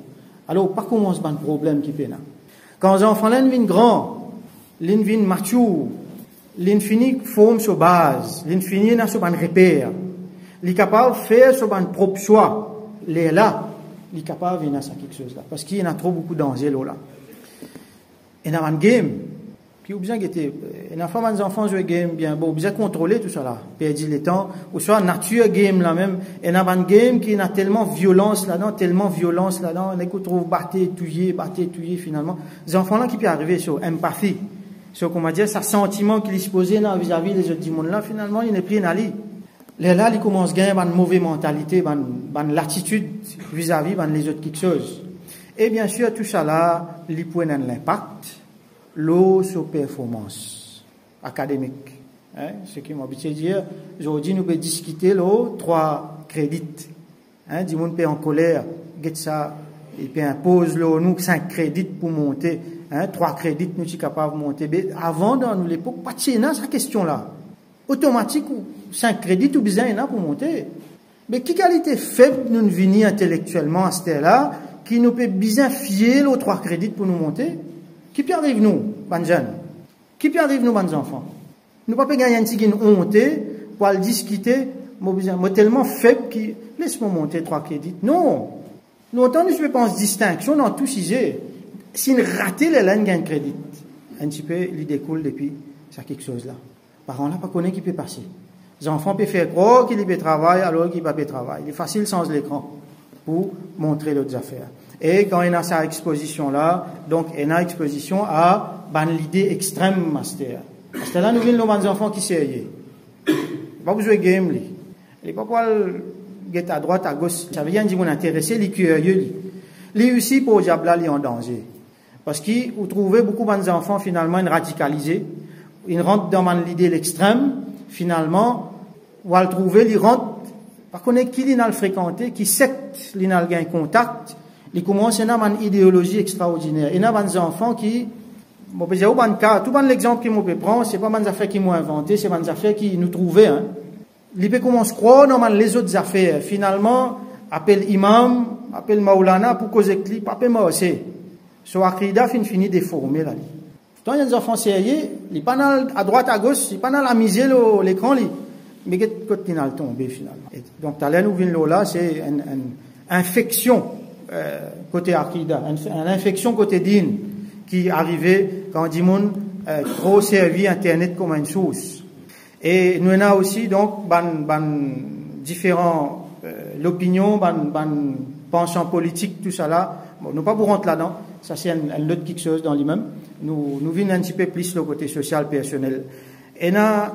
Alors, pas commence par le problème qui fait là. Quand les enfants là viennent grands, ils viennent matures, ils finissent forme sur base, ils finissent sur un repère. Il est capable de faire son propre choix. Il est là. Il est capable de venir à quelque chose là. Parce qu'il y a trop beaucoup d'enjeux là. Il y a un game. Puis, il y a des enfants jouent game bien. Bon, il y a contrôler tout ça là. Perdre le temps. Ou soit nature game là même. Il y a un game qui a tellement violence là-dedans, On écoute trouve battre, tuer finalement. Les enfants là qui peuvent arriver sur empathie. Sur, comment dire, ce sentiment qu'il est posé vis-à-vis des autres du monde là, finalement, il n'est pris dans lit. Là, il commence à gagner une mauvaise mentalité, une l'attitude vis-à-vis les autres quelque chose. Et bien sûr, tout ça là, il peut avoir l'impact, sur performance académique. Ce qui m'a habitué de dire, aujourd'hui, nous pouvons discuter 3 crédits. Du monde peut en colère, get ça, il peut imposer nous 5 crédits pour monter, 3 crédits, nous sommes capables de monter. Mais avant, dans l'époque, pas de cette question-là. Automatique, 5 crédits ou besoin pour monter. Mais quelle qualité faible nous venir intellectuellement à ce là qui nous peut bien fier aux 3 crédits pour nous monter? Qui peut arrive nous, bonnes jeunes? Qui peut arrive nous, bonnes enfants? Nous ne pouvons pas gagner un petit honte pour aller discuter, moi tellement faible qui laisse-moi monter 3 crédits. Non! Nous autant nous pensons distinction dans tout sujet. Si nous ratons les langues gagnent crédit, un petit peu, il découle depuis ça quelque chose là. Parents là pas connaît qui peut passer. Les enfants peuvent faire croire qu'ils peuvent travailler alors qu'ils ne peuvent pas travailler. Il est facile sans l'écran pour montrer d'autres affaires. Et quand il y a sa exposition là, donc il y a exposition à l'idée extrême master. Master là, nous avons des enfants qui sérieux. Pas besoin de game li. Il n'est pas pour aller à droite, à gauche. Ça veut dire qu'ils sont intéressés, les curieux. Les aussi pour le diable là, ils sont en danger. Parce qu'ils trouvent beaucoup d'enfants finalement radicalisés. Ils rentrent dans l'idée l'extrême, finalement, ou à le trouver, ils rentrent, par contre, qui l'in a le fréquenté, qui secte l'in a le contact, ils commencent à avoir une idéologie extraordinaire. Il y a des enfants qui, bon, tout l'exemple que je peux prendre, c'est pas des affaires qui m'ont inventé, c'est des affaires qui nous trouvaient, Ils peuvent commencer à croire dans les autres affaires. Finalement, appelle imam, appelle maulana pour causer que pas appelle maosé. Sur Akrida, finit déformé, là. Quand il y a des enfants sérieux, ils sont pas à droite, à gauche, ils sont pas à miser l'écran, mais quand ils sont tombés finalement. Et donc, t'as nous venons là, c'est une infection côté Akida, une infection côté din qui arrivait quand dit monde trop servi Internet comme une source. Et nous avons aussi donc différents l'opinion, penchant politique, tout ça là. Bon, nous pas pour rentrer là-dedans. Ça, c'est un autre quelque chose dans lui-même. Nous venons un petit peu plus le côté social, personnel. Et là,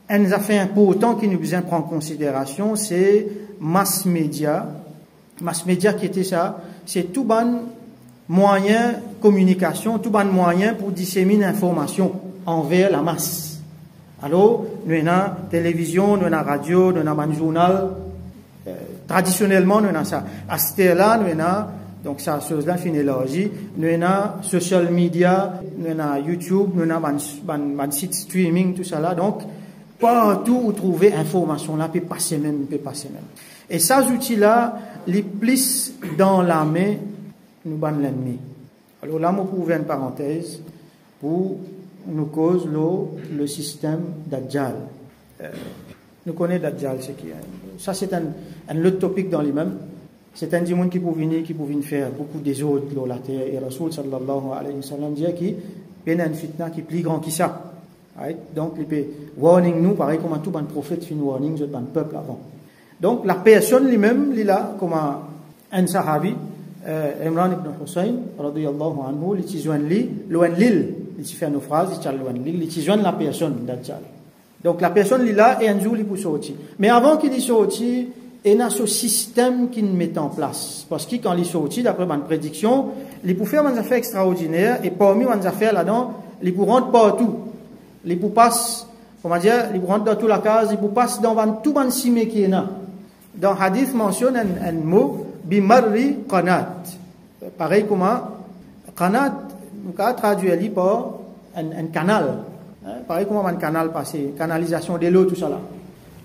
un affaire important qui nous besoin prendre en considération, c'est mass média. Mass média qui était ça, c'est tout bon moyen communication, tout bon moyen pour disséminer l'information envers la masse. Alors, nous avons télévision, nous avons radio, nous avons un journal. Traditionnellement, nous avons ça. À ce là nous avons donc, ça, chose-là, fin élargie. Nous avons social media, nous avons YouTube, nous avons un site streaming, tout ça là. Donc, partout où trouver information là, peut passer même. Et ces outils-là, les plus dans la main, nous ban l'ennemi. Alors là, je peux ouvrir une parenthèse pour nous cause le système Dajjal. Nous connaissons Dajjal, c'est qui. Ça, c'est un autre topic dans lui-même. C'est un démon qui peut venir faire beaucoup des autres sur la terre. Et Rasoul sallallahu alayhi wa sallam dit qu'il y a une fitna qui est plus grand que ça. Right? Donc, il peut warning nous, pareil comme tout le prophète fait warning, le peuple avant. Donc, la personne lui-même, il a comme un sahabi, Imran ibn Hussein, radiyallahu anhu, il joint l'île, il fait une phrase, il joint la personne, Dajjal. Donc, la personne, il a, et un jour, il peut sortir. Mais avant qu'il y sorte, il y a ce système qu'il met en place. Parce que quand il sortit, d'après ma prédiction, il peut faire des affaires extraordinaires, et parmi les affaires là-dedans, il peut rentrer partout. Il peut passer, comment dire, il peut rentrer dans toute la case, il peut passer dans tout le cimé qui est là. Dans le hadith mentionne un mot, bimarri qanat. Pareil comme qanat, nous avons traduit par un canal. Pareil comme un canal passé, canalisation de l'eau, tout ça là.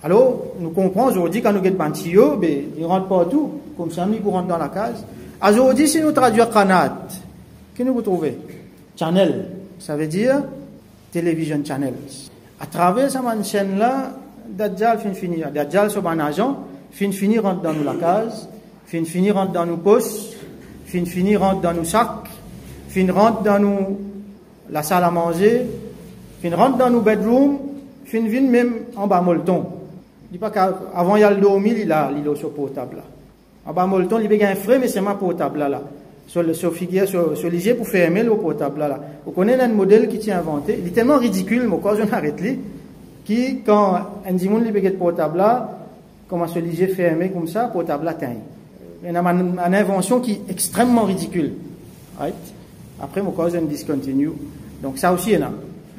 Alors, nous comprenons aujourd'hui quand nous avons un tuyau, il rentre partout, comme ça, il rentre dans la case. Aujourd'hui, si nous traduisons qanat, qu'est-ce que nous trouvons? Channel, ça veut dire television channels. À travers cette chaîne-là, Dajjal finit. Dajjal, c'est un agent, finit rentre dans nous la case, finit rentre dans nos postes, finit rentre dans nos sacs, rentre dans nous la salle à manger, rentre dans nos bedrooms, vient même en bas molleton. Il dit pas qu'avant il y a le dormir, il a sur portable là. En bas molleton, il y a un frais, mais c'est ma portable là. Sur l'IG pour fermer le portable là. Vous connaissez un modèle qui tient inventé. Il est tellement ridicule, mais quand je m'arrête là, qui, quand un dimanche, il y a un portable là, comment se l'IG fermé comme ça, portable là, il y a une invention qui est extrêmement ridicule. Right? Après, mon cousin discontinue. Donc, ça aussi, il y en a.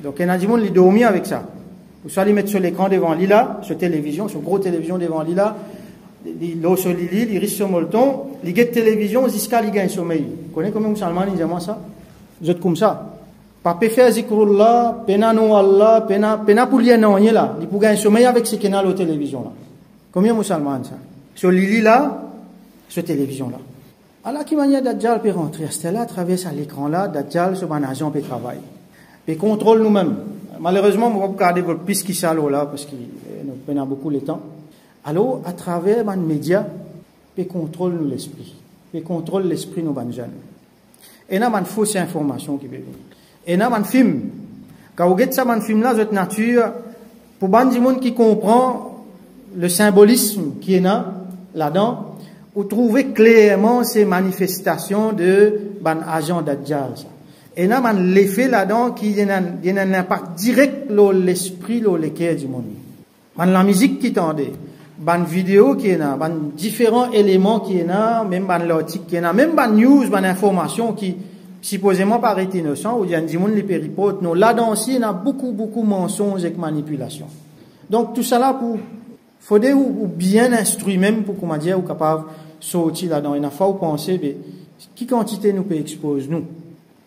Donc, il y a des gens qui dorment avec ça. Ou soit ils mettent sur l'écran devant lui là, sur télévision, sur gros télévision devant lui là, l'eau sur l'île, il risque sur molleton, il guette télévision jusqu'à il gagne sommeil. Vous connaissez comment musulman ils disent ça? Vous êtes comme ça. Pas faire zikrullah, pena no Allah, pena pour lien non là, il pour gagner sommeil avec ce canal aux télévision là. Combien musulman ça? Sur l'île là, sur télévision là. Alors qui manière Dajjal peut rentrer, c'est là à travers l'écran là, Dajjal sur un agent peut travailler. Peut contrôle nous-mêmes. Malheureusement, on va pas garder votre piste qui s'allo là parce qu'il nous prend beaucoup de temps. Alors, à travers les médias, ils contrôlent nous l'esprit. Ils contrôlent l'esprit de nos jeunes. Et là, il y a une fausse information qui peut venir. Et là, il y a un film. Quand vous regardez ça, un film là, cette nature, pour les gens qui comprend le symbolisme qui est là-dedans, vous trouvez clairement ces manifestations de agents Dajjal. Et là, il y a l'effet là-dedans qui a un impact direct sur l'esprit, sur le cœur du monde. Il y a la musique qui tendait. Ban vidéo qui est là, ban différents éléments qui est là, même ban l'article qui est là, même ban news, ban information qui supposément paraît innocent, ou il y a des gens les péripotes, non, là-dedans aussi, il y a beaucoup mensonges et manipulations. Donc, tout ça là pour, faudrait ou bien instruire même pour, comment dire, ou capable de sortir là-dedans. Il faut penser, mais, qui quantité nous peut exposer, nous?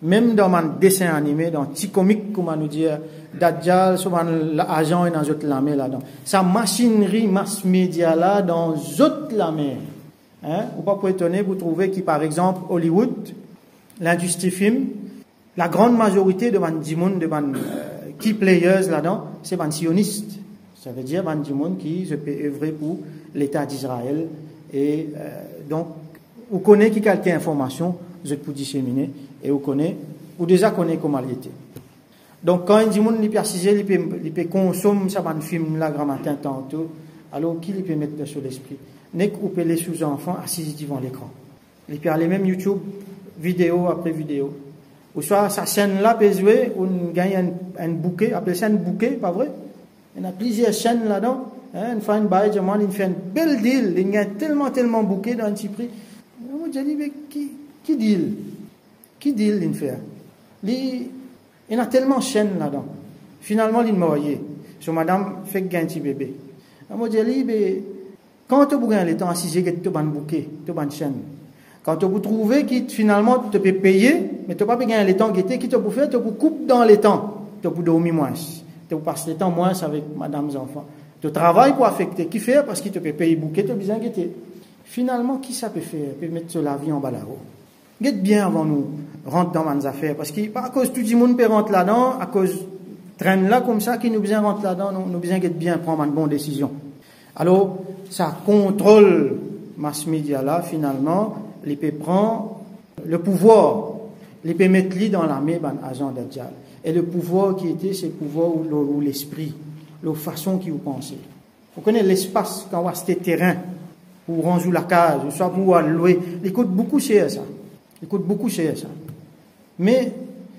Même dans un dessin animé, dans un petit comique, comment nous dire, Dajjal, souvent l'agent est dans toute la mer là-dedans. Sa machinerie mass média là, dans toute la mer. Hein? Ou pas pour étonner, vous trouvez que, par exemple, Hollywood, l'industrie film, la grande majorité de key players là-dedans, c'est des sionistes. Ça veut dire des gens qui se peut œuvrer pour l'État d'Israël. Et donc, vous connaissez qui quelques informations, vous êtes pour disséminer, et vous connaissez, ou déjà connaissez comment il était. Donc, quand il dit que il peut assister, il peut consommer ça, un film là, grand matin, tantôt, alors qui il peut mettre sur l'esprit? N'est qu'on peut les sous-enfants assis devant l'écran. Il peut aller même YouTube, vidéo après vidéo. Ou soit, sa chaîne là peut jouer, on gagne un bouquet, appelez ça un bouquet, pas vrai? Il y a plusieurs chaînes là-dedans. Hein, une fois, il fait un bel deal, il gagne tellement bouquet dans un petit prix. Moi, j'ai dit, mais qui deal? Qui deal, il fait? Il y a tellement de chaînes là-dedans. Finalement, il m'a marié. So, madame fait gagner un petit bébé. Moi, j'ai dit, mais quand tu gagnes le temps assis, tu as un bouquet, tu as une chaîne. Quand tu trouves que finalement, tu peux payer, mais tu ne peux pas gagner le temps qui te peut faire, tu peux couper dans le temps. Tu peux dormir moins. Tu peux passer le temps moins avec madame et enfants. Tu travailles pour affecter. Qui fait? Parce que tu peux payer bouquet, tu as besoin de guetter. Finalement, qui ça peut faire? Peut mettre sur la vie en bas là-haut. Guette bien avant nous rentrer dans nos affaires. Parce que, pas à cause tout le monde peut rentrer là-dedans, à cause traîne là comme ça, qui nous besoin rentrer là-dedans, nous besoin guette bien prendre une bonne décision. Alors, ça contrôle mass media là, finalement, il peut prendre le pouvoir. les peut mettre dans l'armée, ben, agent d'Adjal. Et le pouvoir qui était, c'est le pouvoir ou l'esprit, la façon qui vous pensez. Vous connaissez l'espace, quand on a ce terrain, pour ranger la case, ou soit pour louer. Il coûte beaucoup cher, ça. Il coûte beaucoup cher, ça. Mais,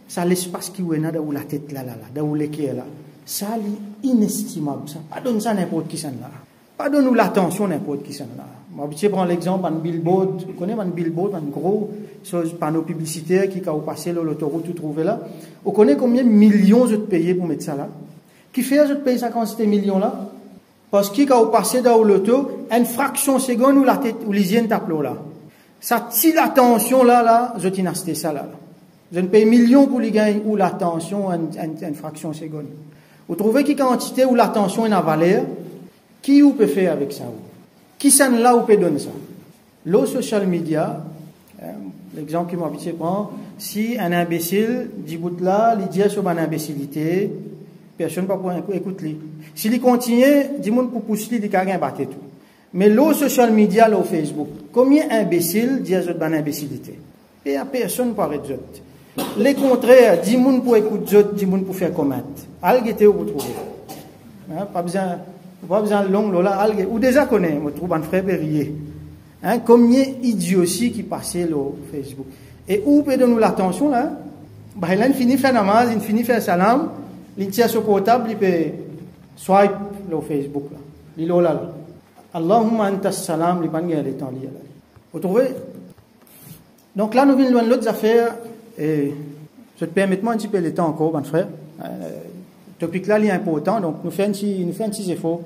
ça, l'espace qui est dans la tête là, dans l'équerre là, ça, c'est inestimable, ça. Pas donne ça n'importe qui, ça, là. Pas donne-nous l'attention n'importe qui, ça, là. Moi, je prends l'exemple d'un billboard. Vous connaissez un billboard, un gros panneau publicitaire qui, quand vous passez l'autoroute, vous trouvez là. Vous connaissez combien de millions vous payez pour mettre ça là? Qui fait vous payer ça quantité de millions là? Parce que quand vous passez dans l'auto, une fraction seconde où la tête, où l'hygiène tape là. Ça tire l'attention là, vous avez acheté ça là. Vous paye millions pour les gagner ou l'attention une fraction seconde. Vous trouvez qui quantité où l'attention est en valeur? Qui vous peut faire avec ça? Qui s'en là ou peut donner ça? Le social media, l'exemple qui m'a habitué prendre, si un imbécile dit bout là, il dit sur une imbécilité, personne ne peut pas écouter. S'il continue, dit monde pour pousser, il dit qu'il battre tout. Mais le social media, le Facebook, combien d'imbéciles disent sur une imbécilité? Et il n'y a personne pour arrêter. Les contraires, 10 moun pour écouter, 10 moun pour faire comment. Algue était où vous trouvez? Pas besoin de long, là, algue. Ou déjà connaît, vous trouvez un frère Berrier. Combien d'idioties qui passaient sur Facebook. Et où peut donner l'attention, là? Bah, il finit de faire namaz, il finit de faire salam, il tient sur portable, il peut swipe sur Facebook, là. Il est là. Allahumma anta salam, il n'y a pas de temps, là. Vous trouvez? Donc là, nous venons loin de l'autre affaire. Et je te permets un petit peu le temps encore, mon frère. Le topic là, il est important, donc nous faisons un petit effort,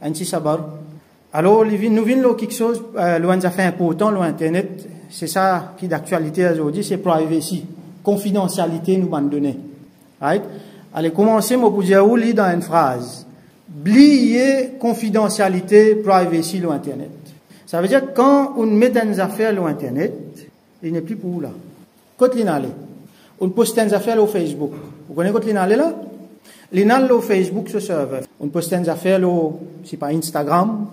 un petit sabar. Alors, nous venons quelque chose, loin des affaires importantes, loin Internet, c'est ça qui est d'actualité aujourd'hui, c'est privacy, confidentialité nous m'en donner. Right? Allez, commencer, moi, pour dire dans une phrase. Blier confidentialité, privacy, loin Internet. Ça veut dire que quand on met des affaires loin Internet, il n'est plus pour vous là. Quand l'inallé, on poste des affaires au Facebook. Vous connaissez quand l'inallé là? L'inallé au Facebook ce serveur. On poste des affaires au, c'est pas Instagram.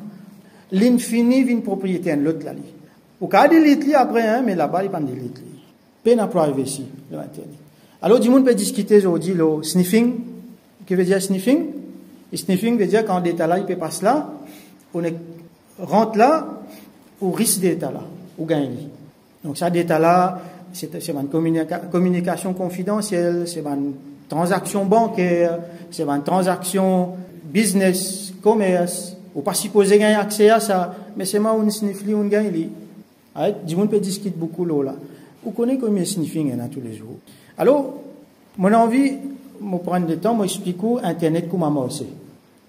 L'infini vient propriété de l'autre là. Vous pouvez delete après, mais là-bas il pas delete. Peine à privacy le Internet. Alors du monde peut discuter aujourd'hui le sniffing. Qu'est-ce que veut dire sniffing? Et sniffing veut dire quand d'état là il peut passer là, on rentre là, ou risque d'état là, ou gagne. Donc ça d'état là. C'est une communication confidentielle, c'est une transaction bancaire, c'est une transaction business, commerce. Ou pas supposé gagner accès à ça, mais c'est moi un sniffli, on gagne. Du monde peut discuter beaucoup là. Vous connaissez combien de sniffing il y en a tous les jours. Alors, mon envie, me prendre du temps, m'expliquer Internet comment marcher.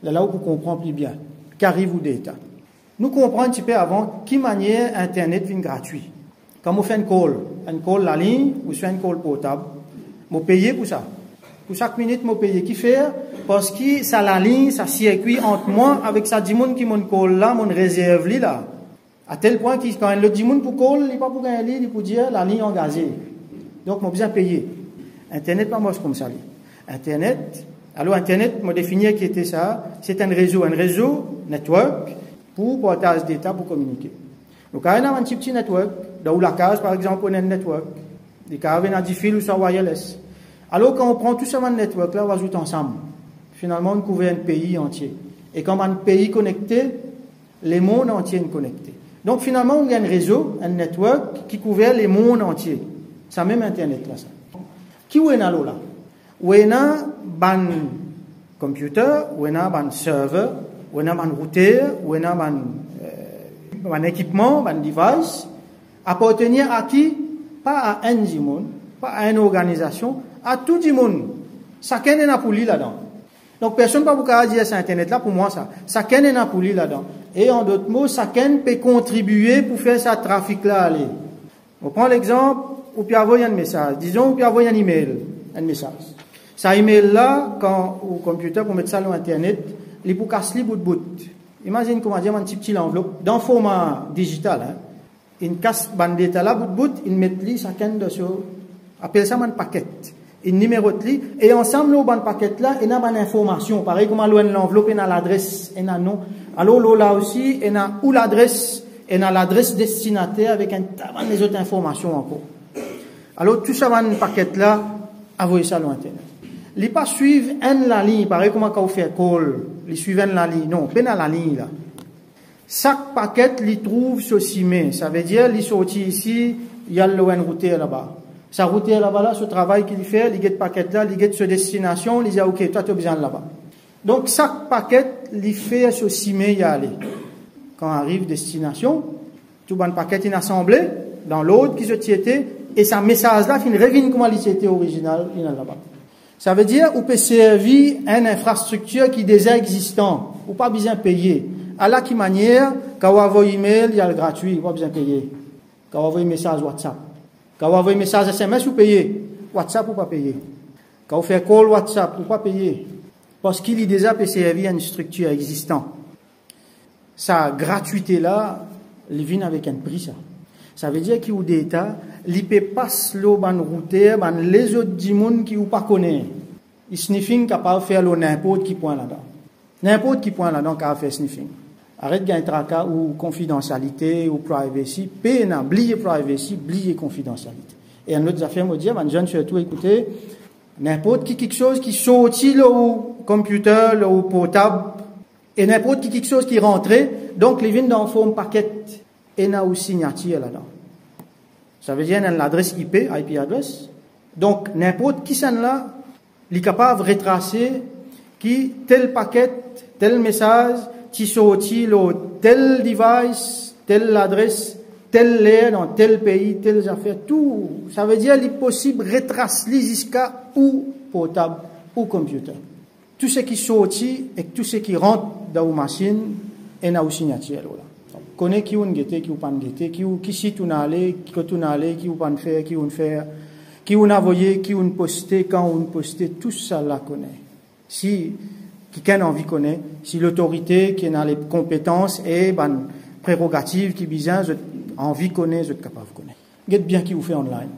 Là où vous comprenez plus bien. Qu'arrive-vous d'état. Nous comprenons un petit peu avant, qui manière Internet vient gratuit. Quand vous faites un call la ligne, ou soit un call portable, vous payez pour ça. Pour chaque minute, vous payez. Qui fait? Parce que ça la ligne, ça circuit entre moi, avec ça, 10 moun qui mon call là, mon réserve là. À tel point que quand le 10 moun pour call, il n'est pas pour gagner, il pour dire la ligne engagée. Donc, vous besoin payer. Internet, pas moi, c'est comme ça. Internet, alors Internet, moi définir qui était ça, c'est un réseau network, pour partage d'état, pour communiquer. Donc, quand on a un petit network, dans la case, par exemple, on a un network. Des cas, on a 10 fils ou ça wireless. Alors, quand on prend tout ça dans le network, là, on va ajouter ensemble. Finalement, on couvre un pays entier. Et quand on a un pays connecté, les mondes entiers sont connectés. Donc, finalement, on a un réseau, un network qui couvre les mondes entiers. C'est même Internet, là, ça. Qui est là, là? Où est un computer, où est un serveur, où est un routeur, où est un équipement, un device, appartenir à qui? Pas à un monde, pas à une organisation, à tout le monde. Chacun est pour lui là-dedans. Donc personne ne peut pas dire c'est Internet là pour moi ça. Chacun est pour lui là-dedans. Et en d'autres mots, chacun peut contribuer pour faire ça trafic là aller. On prend l'exemple, on peut envoyer un message. Disons, on peut envoyer un email, un message. Ça email là, quand au computer pour mettre ça sur Internet, il peut casser bout de bout. Imagine comment dire un petit enveloppe dans format digital. Hein. Il casse bande d'état là, bout de bout, il met li chacun dessus. Appelle ça un paquet. Il numérote li et ensemble au ban paquet là, il y a une information. Pareil comme l'enveloppe, il y a l'adresse, il y a nom. Alors là aussi, il y a où l'adresse, il y a l'adresse destinataire avec un tas des autres informations encore. Alors, tout ça va dans paquet là, envoyer ça sur Internet. Ils pas suivre la ligne, pareil comme quand on fait call, ils suivent la ligne. Non, pas dans la ligne là. Chaque paquet, ils trouve ce cimé. Ça veut dire, ils sortent ici, il y a le routeur là-bas. Sa routeur là-bas, là, ce travail qu'il fait, il get paquet là, il get ce destination, il dit, ok, toi, tu as besoin là-bas. Donc, chaque paquet, il fait ce cimé y aller. Quand arrive destination, tout bon paquet est assemblé dans l'autre qui se tiétait, et sa message là, il revient comment il était original, il est là-bas. Ça veut dire, on peut servir une infrastructure qui est déjà existante, ou pas besoin de payer. À la qui manière, quand on envoie email, il y a le gratuit, pas besoin de payer. Quand on envoie un message WhatsApp. Quand on envoie un message SMS, vous payez. WhatsApp, ou pas payer. Quand on fait call WhatsApp, ou pas payer. Parce qu'il est déjà peut servir une structure existante. Sa gratuité là, il vient avec un prix, ça. Ça veut dire qu'il y a des états, il peut passer l'eau ban routeur, ban les autres du monde qui ou pas connaît. Il sniffing capable de faire n'importe qui point là-dedans. N'importe qui point là-dedans capable de faire sniffing. Arrête gagner tracas ou confidentialité ou privacy. Peine, oubliez privacy, oubliez confidentialité. Et un autre affaire me dit, man, jeune surtout écoutez, n'importe qui quelque chose qui sortit là au computer, là au portable, et n'importe qui quelque chose qui rentrait, donc les vignes dans forme paquet, et n'a aussi signature là-dedans. Ça veut dire qu'il y a l'adresse IP address. Donc, n'importe qui s'en là, il est capable de retracer qui, tel paquet, tel message, qui sorti, tel device, telle adresse, tel lien dans tel pays, telles affaires, tout. Ça veut dire qu'il est possible de retracer jusqu'à ou portable ou computer. Tout ce qui sorti et tout ce qui rentre dans la machine est dans la signature là. Connaît qui on guette, qui on pas guette, qui si tu n'allais, qui tu n'allais, qui on pas faire, qui on faire, qui on envoyé, qui on posté, quand on posté, tout ça là connaît. Si quelqu'un a envie connaît, si l'autorité qui a les compétences et ben prérogatives qui besoin envie connaît, je suis capable de connaître. Guette bien qui vous fait online.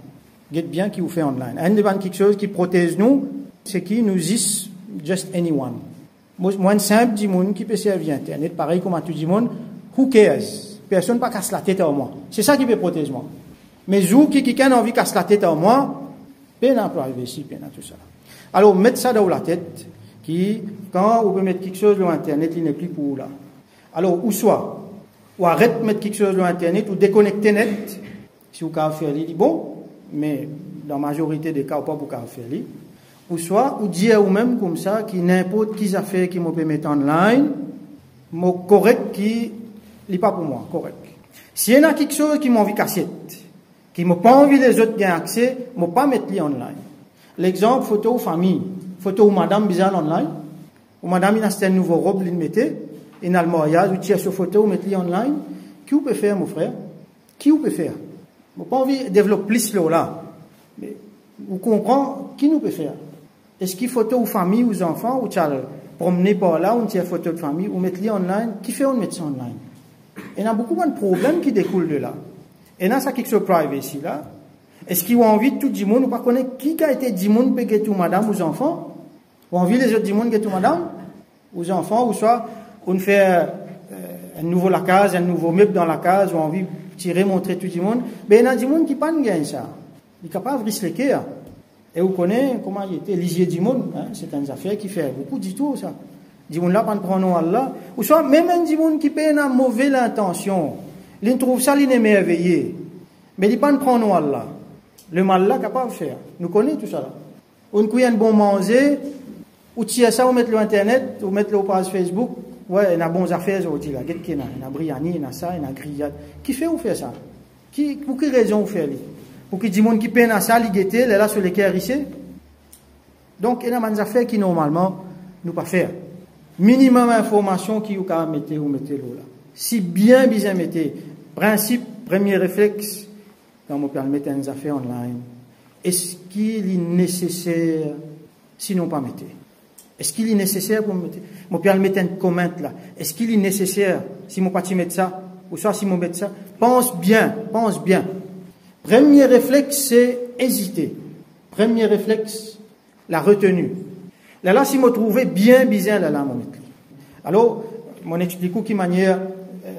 Guette bien qui vous fait online. Un des quelque chose qui protège nous, c'est qui nous is just anyone. Moi simple du monde qui peut servir internet, pareil comme à tout le monde. Who cares? Personne ne peut casser la tête à moi. C'est ça qui peut protéger moi. Mais vous, qui quelqu'un a envie de casser la tête à moi, peine à privacy, peine à tout ça. Alors, mettez ça dans la tête, qui, quand vous pouvez mettre quelque chose sur Internet, il n'est plus pour vous là. Alors, ou soit, ou arrête de mettre quelque chose sur Internet, ou déconnecter net, si vous pouvez faire les bon, mais dans la majorité des cas, vous ne pouvez pas faire les. Ou soit, ou dire vous-même comme ça, qui n'importe qui affaire qui me peut mettre online, mon correct qui n'est pas pour moi, correct. S'il y en a quelque chose qui m'a envie de cassette, qui m'a pas envie les autres gagnent accès, m'a pas mettre li online. L'exemple, photo ou famille, photo ou madame bizarre online, ou madame il a une nouvelle robe, il mettait, il a le mariage, ou tire sur photo, ou mettre li online. Qui vous peut faire, mon frère? Qui vous peut faire? M'a pas envie de développer plus là. Mais, vous comprenez, qui nous peut faire? Est-ce qu'il photo ou famille, ou enfants, ou tchal, promener par là, ou tire photo de famille, ou mettre li online? Qui fait on met ça online? Il y a beaucoup de problèmes qui découlent de là. Et là, ça quelque chose de privacy là. Est-ce qu'ils ont envie de tout le monde ou pas connaître qui a été du monde pour tout madame aux enfants? Ou envie les autres du monde tout madame aux enfants, ou soit on fait un nouveau la case, un nouveau meuble dans la case, ou envie de tirer, montrer tout le monde. Mais il y a du monde qui pas gagne ça. Il est capable de risquer. Et vous connaissez comment il était l'isier du monde. Hein? C'est une affaire qui fait beaucoup du tout ça. Du monde là, pas de prendre Allah. Ou soit même un du monde qui paye une mauvaise intention. Il trouve ça, il est merveilleux. Mais il pas de prendre Allah. Le mal là, capable de faire. Nous connaissons tout ça là. On cuit un bon manger, ou tire ça, ou mettre le internet, ou mettre le page Facebook. Ouais, il y a bonnes affaires aujourd'hui là. Il y a briani, il y a ça, il y a grillade. Qui fait ou fait ça? Pour quelle raison vous faites? Pour que du monde qui peine à ça, il guette, là sur les cœurs ici. Donc, il y a des affaires qui normalement, nous pas faire. Minimum information qui vous mettez là. Si bien mettez, principe, premier réflexe, quand on peut mettre des affaires online, est-ce qu'il est nécessaire, sinon pas mettre? Est-ce qu'il est nécessaire pour mettre? On peut mettre un comment là. Est-ce qu'il est nécessaire, si on pas mettre ça, ou soit si on met ça? Pense bien. Premier réflexe, c'est hésiter. Premier réflexe, la retenue. Là, si je trouvais bien là, mon mettre. Alors, mon explique qui manière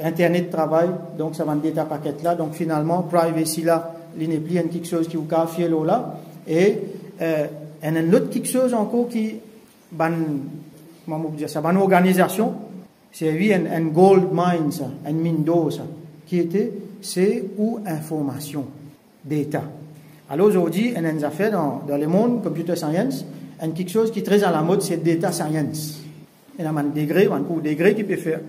Internet travail, donc ça va me dire ta paquette là, donc finalement, privacy là, il n'est plus quelque chose qui vous café là, et il y a une autre quelque chose encore qui, comment vous dire ça, une organisation, c'est un gold mine, ça, un mine d'eau, ça, qui était, c'est ou information, data. Alors aujourd'hui, on a une affaire dans le monde computer science, et quelque chose qui est très à la mode, c'est data science. Il y a un degré, un cours degré qui peut faire.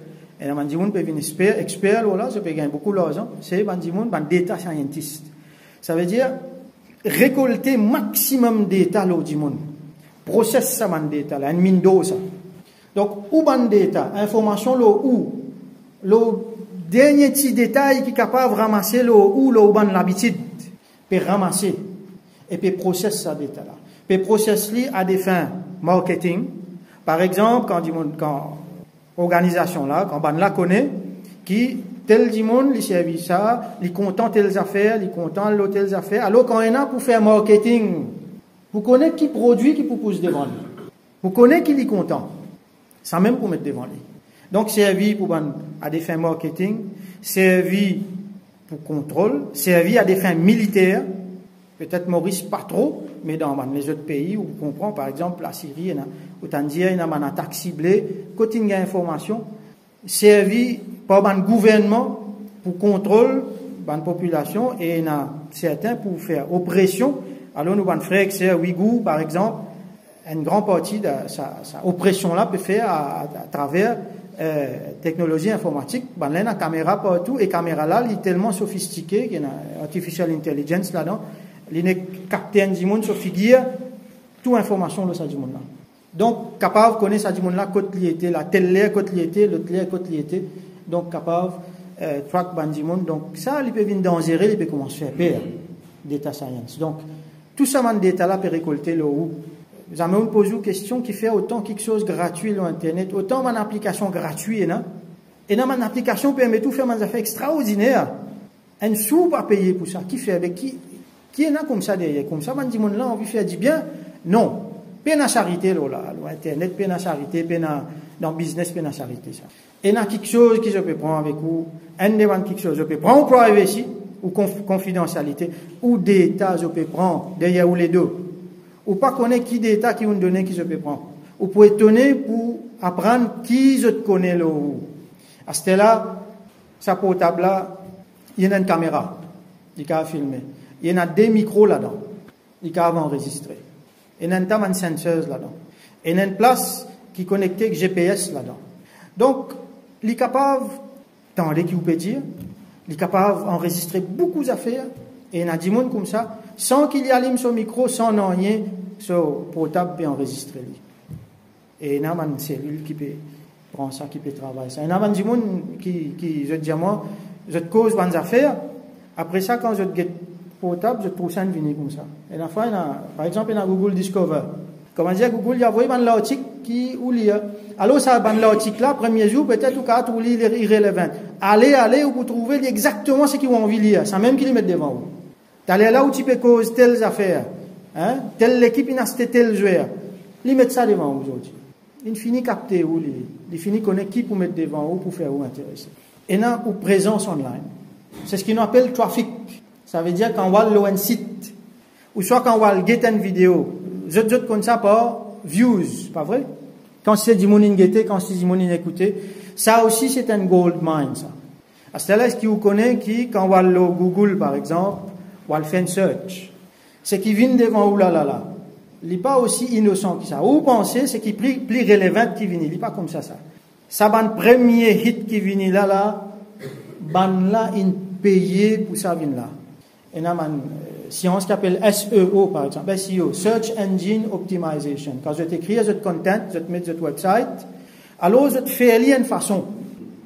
Et il y a un monde peut devenir expert, là, ça peut gagner beaucoup d'argent. C'est un data scientist. Ça veut dire récolter maximum de data là du monde. Process ça man data là, un window ça. Donc ou ban data, information là où le dernier petit détail qui est capable de ramasser là où le ban l'habitude peut ramasser et peut process ça data là. Peut process li à des fins marketing. Par exemple, quand organisation là, quand ban la connaît qui tel du monde, il servit ça, il content telles affaires, il content l'autre affaires. Alors quand il y en a pour faire marketing, vous connaissez qui produit, qui vous pousse devant lui. Vous connaissez qui est content. Sans même pour mettre devant lui. Donc servi pour à des fins marketing, servi pour contrôle, servi à des fins militaires. Peut-être Maurice pas trop, mais dans les autres pays où vous comprenez, par exemple la Syrie, autant dire, il y a une attaque ciblée, quand il y a information, servi par un gouvernement pour contrôle la population et il y a certains pour faire oppression. Alors nous, nos frères et Ouïghours, par exemple, une grande partie de sa oppression-là peut faire à travers technologie informatique. Ben là, il y a une caméra partout et caméra là, elle est tellement sophistiquée qu'il y a une artificial intelligence là-dedans. Il y a capitaine du monde, sur figure, toute information de ça du monde là. Donc, capable de connaître ça du monde là, côté il était, la telle l'air, côté il était, l'autre l'air, côté il était. Donc, capable track ban du monde. Donc, ça, il peut venir dangereux, il peut commencer à faire peur. Data science. Donc, tout ça, man, data là, peut récolter le où. Vous avez posé une question qui fait autant quelque chose gratuit sur Internet, autant mon application gratuite, non? Et dans mon application permet tout faire des affaires extraordinaires. Un sou pas payer pour ça. Qui fait avec qui est là comme ça derrière? Comme ça, man, dit monde là, on veut faire du bien? Non. Peine à charité, là, Internet, peine à charité, peine dans le business, peine à charité, ça. Et il y a quelque chose que je peux prendre avec vous, un demande quelque chose, je peux prendre pour privacy, ou confidentialité, ou data, je peux prendre, derrière ou les deux. Ou pas connaître qui data qui vous donne, qui je peux prendre. Ou pour étonner, pour apprendre qui je te connais, là. À ce là, sa portable là, il y a une caméra, il peut filmer. Il y en a des micros là-dedans, il peut enregistrer. Il y a un sensor là-dedans. Il y a une place qui est connectée avec GPS là-dedans. Donc, il est capable, dans les qui vous peut dire, il est capable d'enregistrer beaucoup d'affaires, et il y a du monde comme ça, sans qu'il y allume son micro, sans rien, son portable peut enregistrer. Et il y a une cellule qui peut prendre ça, qui peut travailler ça. Il y a du monde qui je dis à moi, je te cause des affaires, après ça, quand je te get portable, je trouve ça une venue comme ça. Et la fois, par exemple, il y a Google Discover. Comment dire, Google, il y a envoyé un article qui ou lire. Alors, ça, l'article là, premier jour, peut-être ou quatre, ou lire irrélevant. Allez, où vous trouvez exactement ce qu'ils ont envie de lire, sans même qu'ils le mettent devant vous. T'allez là où tu peux causer telles affaires, hein, telle équipe, il a acheté tel joueur. Ils mettent ça devant vous aujourd'hui. Ils finissent capter où ils finissent connaître qui pour mettre devant vous pour faire vous intéresser. Et là, ou présence online. C'est ce qu'on appelle trafic. Ça veut dire quand on va un site, ou soit quand on va get une vidéo, je comme ça par views, pas vrai? Quand c'est du monde guetté, quand c'est du monde écouté, ça aussi c'est un gold mine, ça. À ce là, est-ce qu'il vous connaît qui, quand on va le Google par exemple, on va le faire une search, c'est qui vient devant vous là. Il n'est pas aussi innocent que ça. Ou vous pensez, c'est qui plus relevant qui vient, il n'est pas comme ça. Ça, ban premier hit qui vient là, ban là, il paye pour ça vient là. Et là, science qui appelle SEO, par exemple. SEO, Search Engine Optimization. Quand je t'écris votre content, je te mets votre website, alors je te fais une façon.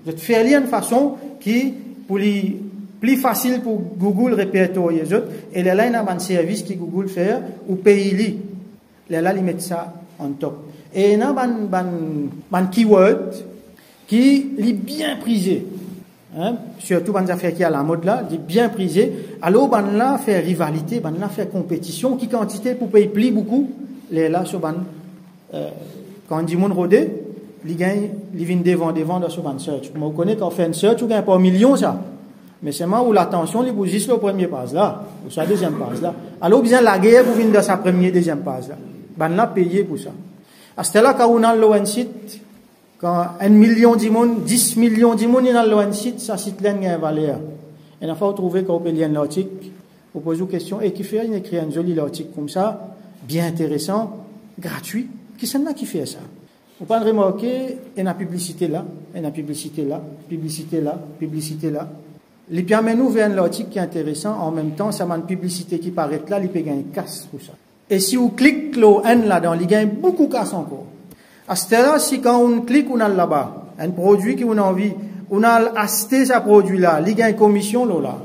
Je te fais une façon qui, pour les plus facile pour Google répertorier les autres. Et là, il y a un service que Google fait, ou paye-li. Là, ils mettent ça en top. Et il y a un keyword qui est bien prisé. Hein? Surtout dans les affaires qui à la mode là, il est bien prisé. Alors, ban là fait rivalité, ban là fait compétition, qui quantité pour payer plus beaucoup. Là, sur ban, quand on dit monde rodé, il gagne, il vient devant dans ce ban search. Vous connaissez quand on fait une search, vous gagnez pas un million ça. Mais c'est moi où l'attention, il bouge au premier page là, ou sa deuxième page là. Alors, bien la guerre pour venir dans sa première, deuxième page là. Ben là, payé pour ça. À ce là, quand on a le site, quand 1 million de monde, 10 millions de monde, il y a le site, ça site là, il y a une valeur. Et il faut trouver qu'on peut lire un article, vous posez une question, et qui fait, il écrit un joli article comme ça, bien intéressant, gratuit. Qui c'est là qui fait ça? Vous pouvez remarquer, il y a une publicité là, il y a une publicité là, publicité là, publicité là. Les pieds nous vers un article qui est intéressant, en même temps, ça m'a une publicité qui paraît là, il peut gagner une casse pour ça. Et si vous cliquez là-dedans, il gagne beaucoup de casse encore. À ce là, si quand on clique, on a là-bas, un produit qui on a envie, on a acheté ce produit-là, il gagne une commission là.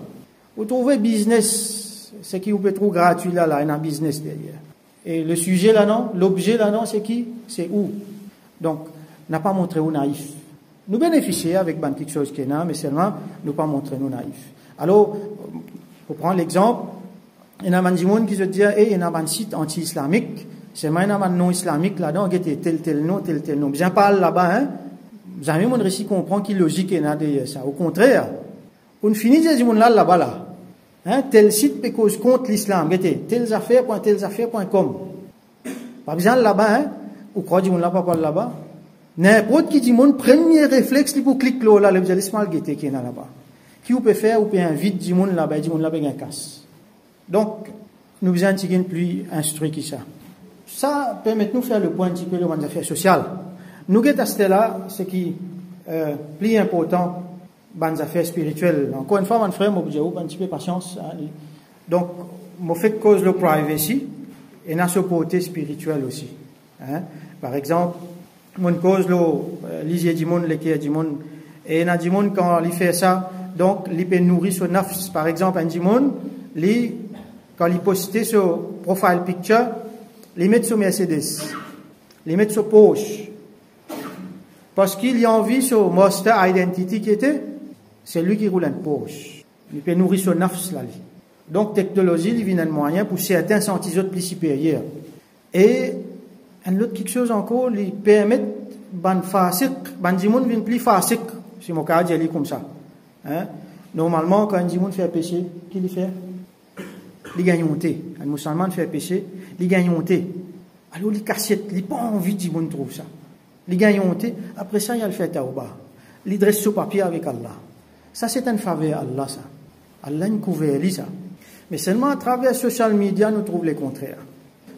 Vous trouvez business, c'est qui vous peut trouver gratuit là, il y a un business derrière. Et le sujet là, non, l'objet là, non, c'est qui? C'est où? Donc, n'a pas montré où naïf. Nous bénéficions avec quelque chose qui est là, mais seulement nous pas montrer nous naïfs. Alors, pour prendre l'exemple, il y a des gens qui se disent, il y a un site anti-islamique, c'est moi, il y a un nom islamique là-dedans, tel nom. Bien parle là-bas, hein. Vous avez mon récit comprend qu'il est logique et derrière ça. Au contraire, on finit de dire là-bas là. Hein, tel site peut cause contre l'islam, telles affaires.com. Pas besoin là-bas, hein. Ou croit dire là pas là-bas. N'importe qui dit mon premier réflexe il pour cliquer là, le laisse-moi le guetter qui est là-bas. Qui vous peut faire ou peut inviter dit mon là-bas, dit mon là-bas un casse. Donc, nous besoin de tirer plus instruit que ça. Ça permet de nous faire le point un petit peu de les affaires sociales. Nous guettons à ce là, ce qui plus important, les affaires spirituelles. Encore une fois, mon frère, je vous un petit peu patience. Hein. Donc, je fais cause le privacy et dans ce côté spirituel aussi. Hein. Par exemple, mon cause l'isier du monde, l'équerre du monde, et il y a du monde quand il fait ça, donc il peut nourrir son nafs. Par exemple, un du monde, quand il poste sur profile picture, il met sur Mercedes, il met sur Porsche, parce qu'il y a envie sur Monster Identity qui était, c'est lui qui roule un Porsche. Il peut nourrir son nafs là. Donc, technologie, il vient un moyen pour certains sentir autres plus supérieurs. Et un autre quelque chose encore, il permet ban fasik, ban dimoun vient plus fasik, si mon cas dit comme ça. Hein? Normalement, quand un dimoun fait péché, qui le fait? Il gagne honté. Un musulman fait péché, il gagne honté. Alors, il cassette, il n'a pas envie de dimoun trouve ça. Il gagne honté. Après ça, il a le fait tauba. Il dresse ce papier avec Allah. Ça, c'est une faveur à Allah, ça. Allah nous couvre ça. Mais seulement à travers social media, nous trouvons le contraire.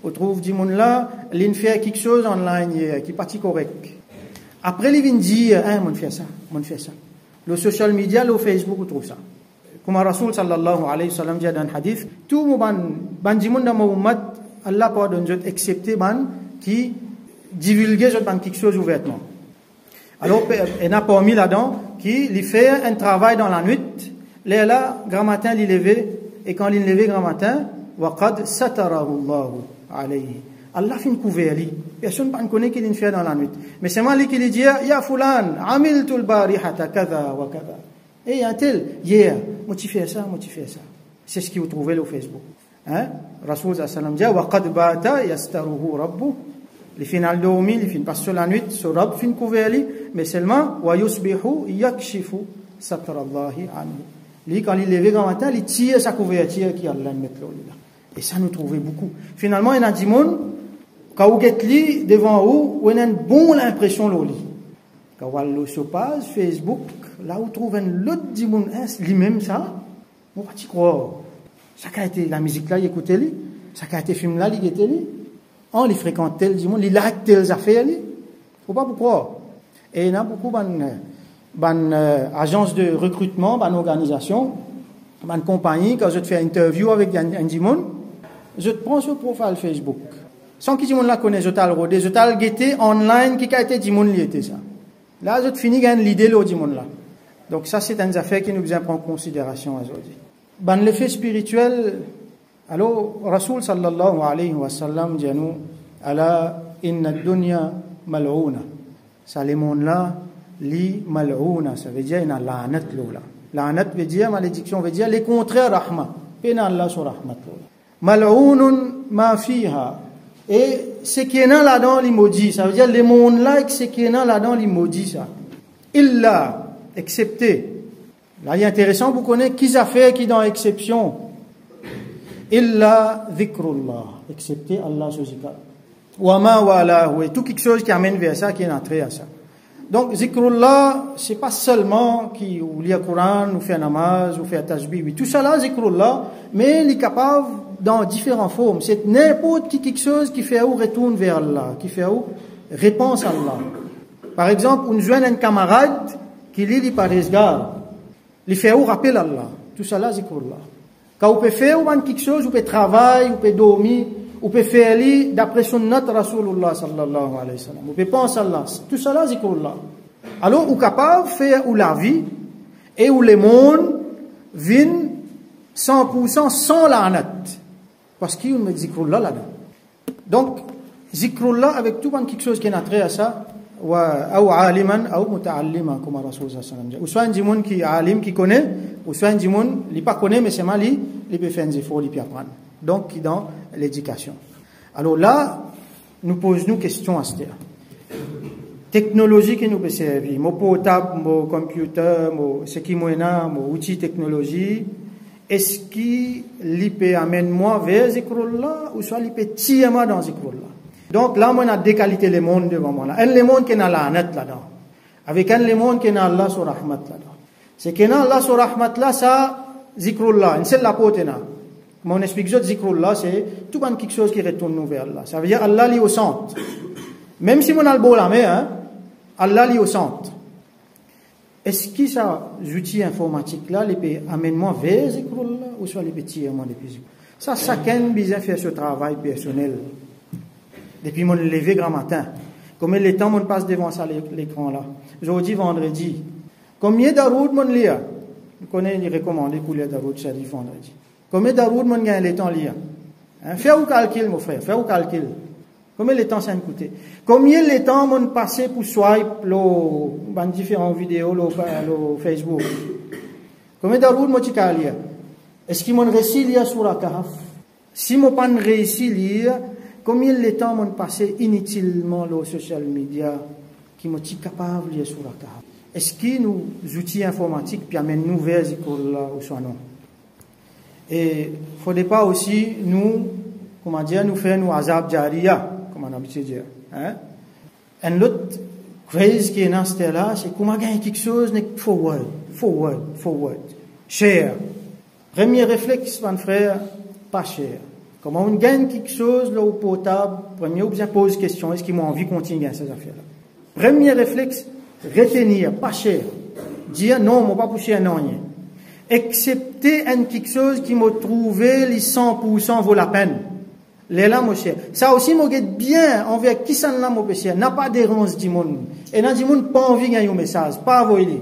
On trouve du monde là, il fait quelque chose online qui n'est pas correct. Après, il vient dire, on fait ça. Le social media, le Facebook, on trouve ça. Comme Rasul sallallahu alayhi wa sallam dit dans un hadith, tout le monde dans mon ummat, Allah pardonne, excepté qui divulgue quelque chose ouvertement. Alors, il y a parmi là-dedans qui fait un travail dans la nuit, là, grand matin, il levé, et quand il levé grand matin, وَقَدْ سَتَرَهُ اللَّهُ alayhi. Allah fait une couverture. Personne ne connaît qu'il fait dans la nuit. Mais c'est moi qui lui dit, ya fulan, amiltu al-barihata kadha wa kadha. Et un tel, hier, moi tu fais ça. C'est ce que vous trouvez au Facebook. Hein? Rasul sallam dit, wa qad bata yastaruhu rabbu. Les finales dormi, les finales passent sur la nuit, sur Rabb fin couverture, mais seulement, wa yusbihu yakshifu satrallahi anhu. Lui, quand il lève grand matin, il tire sa couverture qui Allah met là. Et ça nous trouvait beaucoup. Finalement, il y a des gens, quand vous êtes là, devant vous, vous avez une bonne impression de lui. Quand vous allez sur page Facebook, là vous trouvez l'autre monde, lui-même ça, vous va y croire. Ça a été la musique là, il écoutait lui. Ça a été le film là, il était lui. On les fréquente tel du monde, il like telles affaires lui. Faut pas croire. Et il y a beaucoup d'agences de recrutement, d'organisations, de compagnies, quand je te fais une interview avec un monde, je te prends sur le profil Facebook. Sans que tout le monde la connaisse, je t'ai rodé, je t'ai guetté online, qui a été du monde, il était ça. Là, je te finis avec l'idée du monde là. Donc ça, c'est une affaire qui nous besoin prendre en considération aujourd'hui. L'effet spirituel, alors, Rasul sallallahu alayhi wa sallam dit à nous, ala inna dunya mal'ouna. Ça, les mondes là, li mal'ouna, ça veut dire, il y a la'anat là. La'anat veut dire, malédiction veut dire, les contraires rahma. Pena Allah sur rahmat là. Mal'ounun ma fiha. Et ce qui est là-dedans, il maudit. Ça veut dire, les mondes là, ce qui est là-dedans, il maudit ça. Illa, excepté, Là, il est intéressant, vous connaissez qui a fait, qui dans exception. Illa dhikrullah, excepté Allah sous zikr. Wa ma wala, et tout quelque chose qui amène vers ça, qui est entré à ça. Donc, zikrullah, c'est pas seulement qui ou lit le Coran, ou fait namaz, ou fait tasbih, oui. Tout ça là, zikrullah, mais il est capable dans différentes formes. C'est n'importe qui quelque chose qui fait où retourne vers Allah, qui fait où réponse à Allah. Par exemple, on joint un camarade qui lit les paresgar, il fait où rappel à Allah. Tout ça là, zikrullah. Quand vous pouvez faire quelque chose, vous pouvez travailler, vous pouvez dormir, vous pouvez faire d'après sunnat Rasulullah sallallahu alayhi wa sallam. Vous pouvez penser à Allah. Tout ça là, zikrullah. Alors, vous êtes capable de faire où la vie et où le monde viennent 100% sans la note. Parce qu'il y a zikrullah là-dedans. Donc, zikrullah avec tout quelque chose qui est trait à ça, ou aliman, ou muta'alliman, comme Rasulullah sallallahu alayhi wa sallam. Ou soit un dimon qui est alim, qui connaît, ou soit un dimon, il pas connaît, mais c'est mal, il peut faire des efforts, il peut apprendre. Donc, qui dans l'éducation. Alors là, nous posons une question à ce terme. Technologie qui nous peut servir, mon portable, mon computer, ce qui m'en mon outil technologie, est-ce qu'il peut amener moi vers zikrullah ou soit il peut tirer moi dans zikrullah? Donc là, on a déqualité le monde devant moi. Un le monde qui est dans la net là-dedans. Avec un le monde qui est dans Allah sur rahmat là-dedans. C'est que dans Allah sur rahmat là, ça, zikrullah, une seule la porte là. Comme on explique, zikrullah, c'est tout quelque chose qui retourne nous vers Allah. Ça veut dire Allah lit au centre. Même si on a le beau la main, Allah lit au centre. Est-ce que ça, outils informatiques là, les peut amener moi vers zikrullah ou soit les peut tirer moi depuis zikrullah? Ça, chacun besoin faire ce travail personnel. Depuis mon lever grand matin. Combien de temps on passe devant ça l'écran là? Aujourd'hui, vendredi. Combien de routes mon lit? Vous connaissez les recommandés pour lire de route Sharif vendredi. Combien de routes mon gagne les temps lire? Fais au calcul, mon frère, fais au calcul. Combien de temps ça me coûte? Combien de temps mon passé pour swipe dans différentes vidéos, Facebook? Combien de routes mon tika lire? Est-ce qu'il m'ont réussi lire sur la Kahf? Si mon pas réussi lire, combien de temps m'ont passé inutilement les social media qui m'ont capable de lire sur la Kahf? Est-ce que nos outils informatiques puis amènent nous vers zikrullah ou soit non? Et il ne faudrait pas aussi nous, comment dire, nous faire nos azab jariya, comme on a l'habitude de dire. Un autre craze qui est dans ce là, c'est comment gagner quelque chose, forward. Share. Premier réflexe, mon frère, pas cher. Comment on gagne quelque chose là au portable, premier, on pose question, est-ce qu'ils m'ont envie de continuer à ces affaires-là? Premier réflexe, retenir, pas cher. Dire non, moi pas pour cher, non, rien. Excepté quelque chose qui m'a trouvé, les 100% vaut la peine. Les là, mon cher. Ça aussi, m'a guette bien envers qui ça là, mon cher. N'a pas d'errance du monde. Et n'a du monde pas envie de gagner un message. Pas envoyer.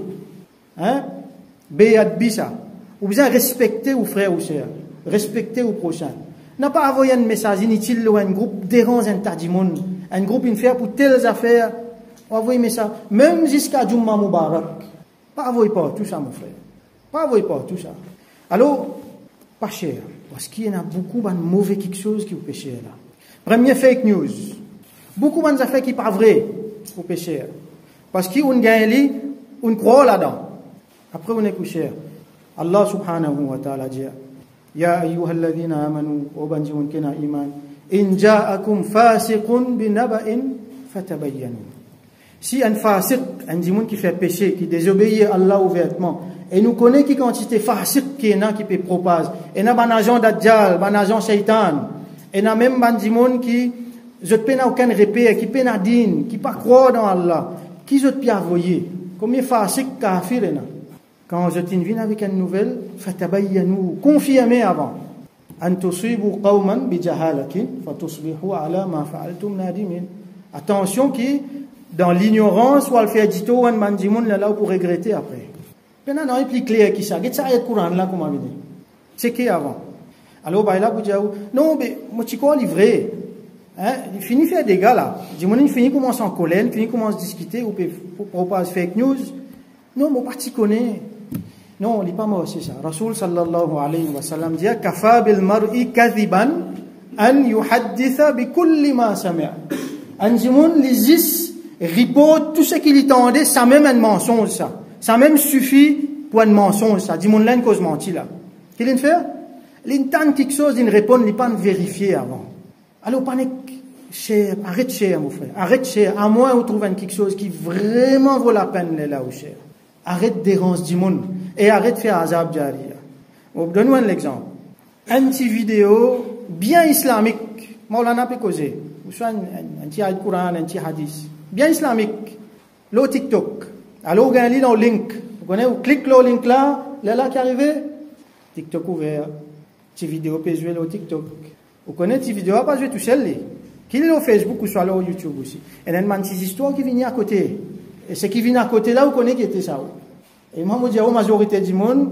Béat ça. Ou bien respecter ou frère ou sœur. Respecter au prochain. N'a pas envoyé un message inutile ou un groupe d'errance un tas du monde. Un groupe une faire pour telles affaires. Envoyez un message. Même jusqu'à Jumma Mubarak. Pas envoyer pas tout ça, mon frère. Pas envoyer pas tout ça. Alors, pas cher. Parce qu'il y en a beaucoup de mauvais quelque chose qui vous fait cher là. Premier fake news. Beaucoup de affaires qui ne sont pas vraies vous fait cher. Parce qu'on gagne, on croit là-dedans. Après, on est couché. Allah subhanahu wa ta'ala dit Ya ayyuhalladhina amanu wa banjimun kina iman in ja'akum fasiqun binaba'in fatabayyanu. Si un fasiq, un dimoun qui fait péché, qui désobéit à Allah ouvertement, et nous connaît qui quantité fasiq qui est là, qui peut propager, et n'a pas agent d'adjal, pas agent shaitan, et n'a même pas dimoun qui, je ne peux aucun repère, qui peut n'a din, qui pas croire dans Allah, qui je peux envoyer, combien fasiq kafir est là. Quand je t'invite avec une nouvelle, fatabayyanu, confirmez avant. An tusibu qawman bi jahalatin, fatusbihu ala ma fa'altum nadimin. Attention qui, dans l'ignorance, ou al fait dito, un mandimoun là pour regretter après. Maintenant, non, il est plus clair qui ça. Qu'est-ce que ça est Coran là, comme on dit? C'est qui avant? Alors, bah, là, vous dites, non, mais, moi, tu crois livré. Il finit faire des gars là. Il finit commence en colère, il finit commence à discuter, ou propose fake news. Non, mon parti connaît. Non, il n'est pas mort, c'est ça. Rasul sallallahu alayhi wa sallam dit Kafa bil mar'i kadhiban an yuhadditha bi kulli ma sami'a. Un dimoun les reporte tout ce qu'il entendait, ça même un mensonge, ça. Ça même suffit pour un mensonge, ça dit mon là une cause menti là. Qu'est-ce qu'il fait? Il tente quelque chose, il répond, il pas vérifier avant. Alors, panique, cher, arrête cher, mon frère, arrête cher, à moins vous trouvez quelque chose qui vraiment vaut la peine là où cher. Arrête de déranger du monde et arrête de faire azab jariya. Donne-nous un exemple. Un petit vidéo bien islamique, Maulana peut causer, ou soit un petit Coran, un petit hadith, bien islamique, le TikTok. Alors, vous allez dans le link, vous connaissez, vous cliquez le link là qui arrive, TikTok ouvert, petite vidéo peut jouer le TikTok. Vous connaissez cette vidéo, pas jouer tout seul. Qu'il est au Facebook ou soit là au YouTube aussi. Et il y a une petite histoire qui vient à côté. Et ce qui vient à côté là, vous connaissez qui était ça. Et moi, je dis à la majorité du monde,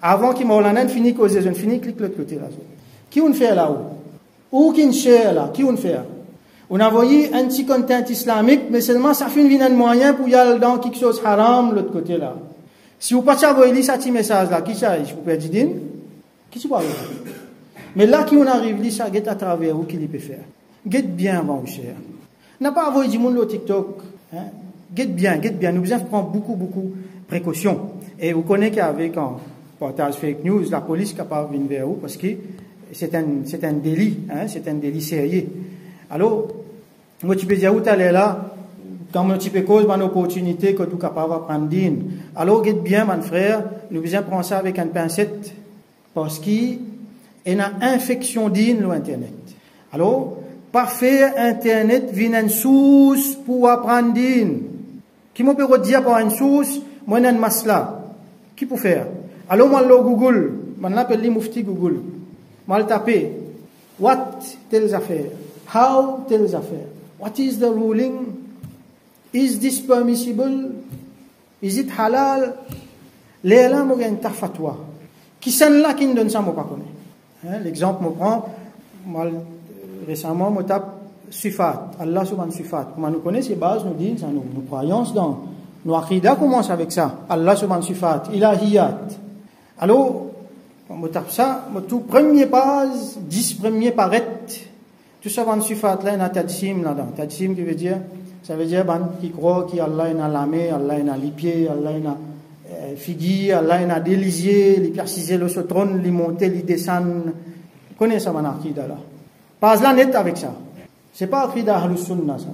avant qu'il m'en fini causer, je finis, clique l'autre côté là. Qui on fait là-haut? Ou qui on share là? Qui on fait? On a envoyé un petit content islamique, mais seulement ça fait un moyen pour y aller dans quelque chose haram l'autre côté là. Si vous ne pouvez pas envoyer ce petit message là, qui ça? Je peux dire, qui se parle? Mais là, qui on arrive, ça guette à travers où qu'il peut faire. Guette bien avant, cher. N'a pas envoyé du monde au TikTok. Hein? Guette bien. Nous devons prendre beaucoup de précautions. Et vous connaissez qu'avec un portage fake news, la police est capable de venir vers vous parce que c'est un délit. Hein? C'est un délit sérieux. Alors, moi, tu peux dire où tu allais là, quand tu peux cause une opportunité que tu es capable de prendre d'une. Alors, guette bien, mon frère, nous devons prendre ça avec une pincette parce qu'il y a une infection d'une sur Internet. Alors, parfait, Internet vient une source pour apprendre d'une. Qui m'a peut dire par une source, moi, j'ai une masla. Qui peut faire? Alors, moi, le Google, je l'appelle le Mufti Google. Moi, je tape, what telles affaires? How telles affaires? What is the ruling? Is this permissible? Is it halal? Léla, moi, j'ai une fatwa. Qui sont là qui ne donne ça, moi, pas connais. Hein, l'exemple, me prend, récemment, je tape Sifat, Allah subhanahu Sifat. Comment nous connaissons ces bases, nous disons, nos croyances dans nos aqidah commencent avec ça. Allah subhanahu Sifat, ilahiyat. Alors, je tape ça, tout premier page, 10 premiers paraître, tout ça, subhanahu Sifat, là, il y a tadsim là-dedans. Tadsim qui veut dire, ça veut dire, qui croit qu'Allah est la main, Allah est les pieds, Allah est figure, Allah est des lisiers, les perciser le trône, les monter, les descendre. Vous connaissez ça, mon aqidah là. Page là net avec ça. C'est pas aqidah ahlus sunnah ça.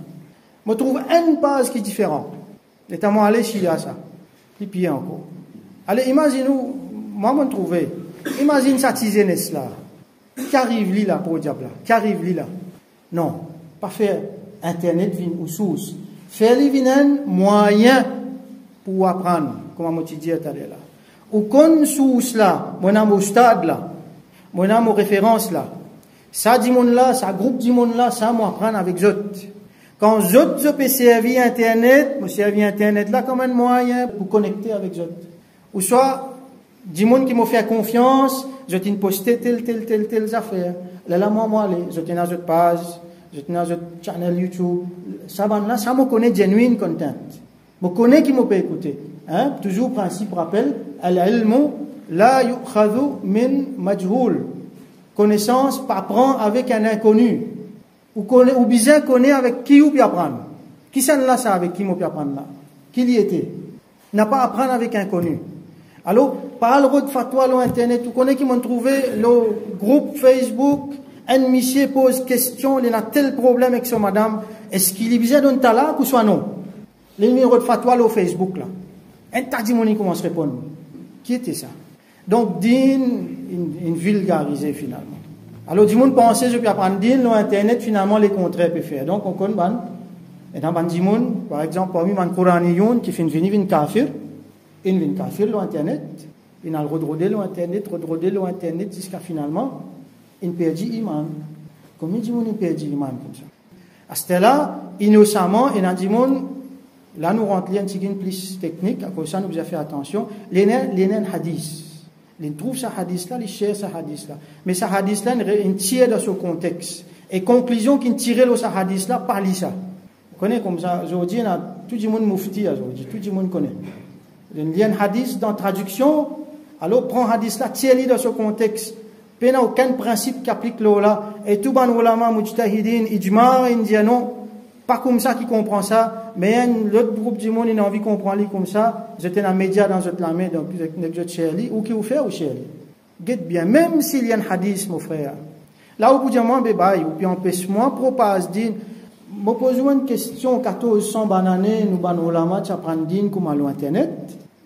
Je trouve une page qui est différente. Notamment allez chez ça. Et puis encore. Allez, imaginez-nous, moi je trouve, imagine ça tisénesse là. Qui arrive là pour le diable là? Qui arrive là? Non. Pas faire Internet ou source. Faire un moyen pour apprendre. Comme je disais tout à l'heure là. Ou qu'on source là, mon am au stade là, mon am aux références là. Ça dit monde là, ça groupe dit monde là, ça moi apprendre avec eux. Quand eux je peux servir Internet, me servir Internet là comme un moyen pour connecter avec eux. Ou soit dit monde qui m'a fait confiance, je t'ai posté telle affaire. Là moi aller, je t'ai dans notre page, je t'ai dans notre channel YouTube. Ça là, ça me connaît genuine content. Me connaît qui me peut écouter. Hein? Toujours principe rappel, al-ilmu la yu'khadhu min majhul. Connaissance, pas apprendre avec un inconnu. Ou bien connaître avec qui ou bien apprendre. Qui c'est là ça avec qui on peut apprendre là? Qui y était? N'a pas apprendre avec un inconnu. Alors, parle de fatwa sur Internet, vous connaissez qui m'ont trouvé le groupe Facebook, un monsieur pose question, il a tel problème avec son madame, est-ce qu'il y a besoin d'un talak ou soit non? Les numéros de fatwa sur Facebook là. Un tas de monde commence à répondre. Qui était ça? Donc, une vulgarisée finalement. Alors, du monde pensait, je peux apprendre sur Internet, finalement, les contraires peuvent faire. Donc, on connaît, et dans le monde, par exemple, parmi les Coraniyoun qui fait une kafir, une kafir sur Internet, il a redrodé sur Internet, jusqu'à finalement, il perd l'iman. Combien de monde perd l'iman comme ça? À ce là innocemment, il a dit, là, nous rentrons un petit peu plus technique, à cause de ça, nous avons fait attention, les hadith. Il trouve ce hadith-là, il cherche ce hadith-là. Mais ce hadith-là, il tire dans ce contexte. Et conclusion qu'il tire dans ce hadith-là, pas ça. Vous connaissez comme ça, aujourd'hui, tout le monde moufti, aujourd'hui, tout le monde connaît. Il y a un hadith dans la traduction, alors prend hadith-là, tire-le dans ce contexte. Il n'y a aucun principe qui applique là. Et tout le ulama, mujtahidin, ijma, ils disent non. pas comme ça qui comprend ça, mais l'autre groupe du monde, il a envie de comprendre comme ça, j'étais dans les médias dans cette main, donc je suis ou qui vous fait ou chez lui. Guette bien, même s'il y a un hadith, mon frère. Là où vous dites, moi, bébé, ou puis empêche-moi, propose, dit, me pose une question, 1400 bananes, nous, ban ulama, tu apprends din, comme à l'internet,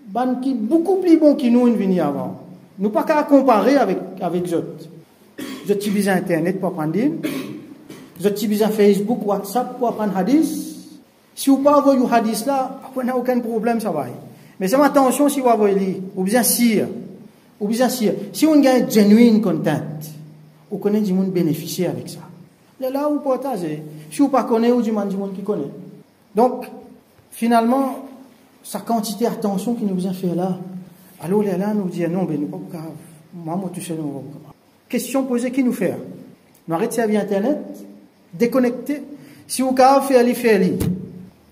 ban qui beaucoup plus bon que nous, venir avant. Nous pas qu'à comparer avec eux. Je utilise internet pour apprendre din, je utilise Facebook, WhatsApp pour apprendre hadith. Si vous pas avez hadith là, vous n'avez aucun problème, ça va. Mais c'est attention si vous avez ou bien si on gagne genuine content, vous connaissez du monde bénéficier avec ça. Là où partager. Si vous pas connaissez, ou du monde qui connaît. Donc, finalement, sa quantité d'attention qui nous a fait là, alors là, nous dit non, ben, nous pas grave. Moi, tout seul, nous pas. Question posée, qui nous fait? Nous arrêtons via Internet, déconnecter. Si vous êtes capable de faire, faites-le.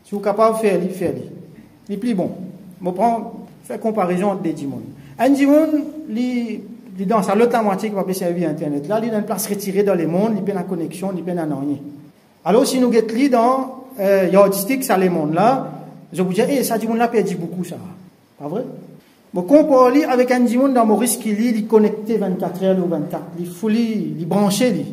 Si vous êtes capable de faire, faites-le. C'est plus bon. Je prends, faire comparaison entre des dimons. Un dimon, il dans sa l'autre moitié qui va servir Internet. Là, il est dans une place retirée dans le monde, il peut la connexion, il peut la rien. Alors, si nous guettons dans, il y a autistique, ça les mondes là, je vous dis, ça dimon là perd beaucoup, ça. Pas vrai? Bon, compare avec un dimon dans Maurice qui lit, il est connecté 24 heures ou 24, il faut il est branché,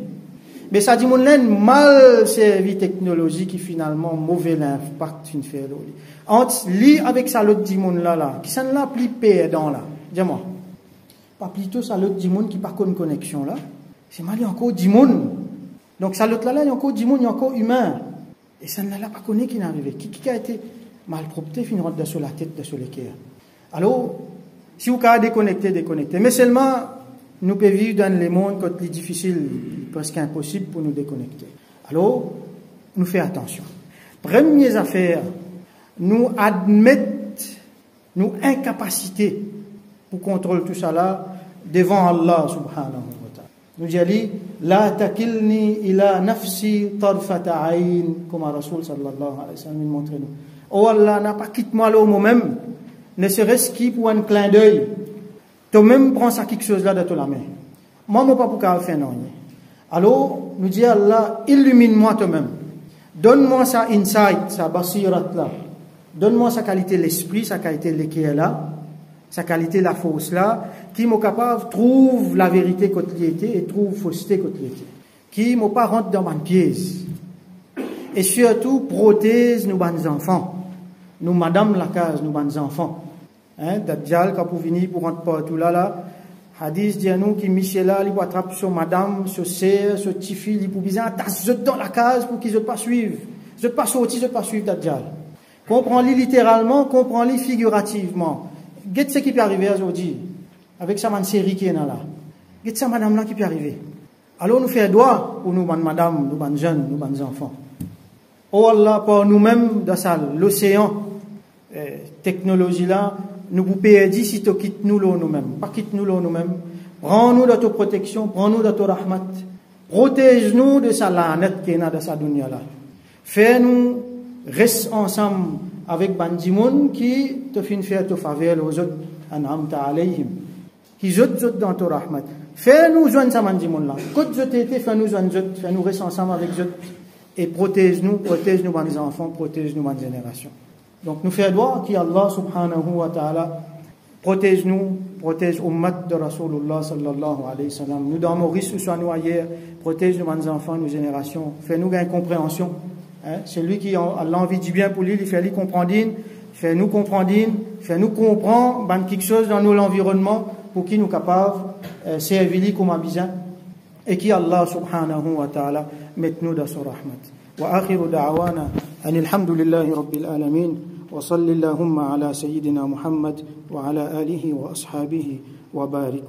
mais ça dit mon mal servi technologie qui finalement mauvais l'impact une fait l'eau. Entre lit avec ça l'autre dimon là qui s'en l'a plus perdant là. Dis-moi. Pas plutôt ça l'autre dimon qui par une connexion là. C'est mal il y a encore dimon. Donc ça l'autre là il y a encore dimon, il y a encore humain. Et ça ne l'a pas connu qui n'est arrivé. Qui a été mal propté finira de sur la tête, de sur les cœurs. Alors si vous pouvez déconnecter. Mais seulement nous pouvons vivre dans les mondes quand il est difficile, presque impossible pour nous déconnecter. Alors, nous faisons attention. Première affaire, nous admettre nos incapacités pour contrôler tout ça là devant Allah subhanahu wa ta'ala. Nous disons, la takilni ila nafsi tarfata ayn, comme Rasul sallallahu alayhi wa sallam montre nous. Oh Allah, n'a pas quitté moi là au moi-même, ne serait-ce qu'y pour un clin d'œil. Toi-même, prends ça quelque chose là de la main. Moi, je ne peux pas faire non. Alors, nous disons Allah, illumine-moi toi-même. Donne-moi sa insight, sa basirat là. Donne-moi sa qualité l'esprit, sa qualité l'équerre là, sa qualité la force là, qui m'est capable trouve la vérité quand il était et trouve fausseté quand il était. Qui m'est pas rentre dans ma pièce. Et surtout, protège nos bons enfants. Nous, madame la case, nos bons enfants. Dajjal, quand vous venez pour rentrer partout là, hadith dit à nous que Michel là, il va attraper sur madame, sur sœur, sur petit fils, il peut bien attacher dans la case pour qu'ils ne pas suivre. Ils ne pas sortir, ils ne pas suivre Dajjal. Comprends-le littéralement, comprends-le figurativement. Qu'est-ce qui peut arriver aujourd'hui? Avec sa série qui est là. Qu'est-ce que madame là qui peut arriver? Alors nous faisons droit pour nous, madame, nous, bonnes jeunes, nous, bonnes enfants. Oh Allah, pour nous-mêmes, dans l'océan, technologie là, nous vous payons si tu quittes nous nous-mêmes. Pas quitte nous nous-mêmes. Prends-nous de ta protection, prends-nous de ta rahmat. Protège-nous de sa lanette qui est dans sa dunya là. Fais-nous rester ensemble avec Bandimoun qui te fait faire ta faveur aux autres, an'amta alayhim. Qui autres dans ta rahmat. Fais-nous joindre sa Bandimoun là. Quand je t'étais, fais-nous joindre, fais-nous rester ensemble avec eux. Et protège-nous, nos enfants, protège-nous, nos générations. Donc, nous faisons droit qu'Allah subhanahu wa ta'ala protège-nous, protège ummat de Rasulullah sallallahu alayhi wa sallam. Nous dans Maurice, où soit nous ailleurs, protège nos enfants, nos générations. Fais-nous une compréhension. C'est lui qui a l'envie du bien pour lui, il fait lui comprendre, fait-nous comprendre, fait-nous comprendre quelque chose dans nous l'environnement pour qu'il nous capable servir comme un besoin et qui Allah subhanahu wa ta'ala mette nous dans son rahmat. Wa akhiru da'wana anil hamdulillahi rabbil alamin. وصل اللهم على سيدنا محمد وعلى آله وأصحابه وبارك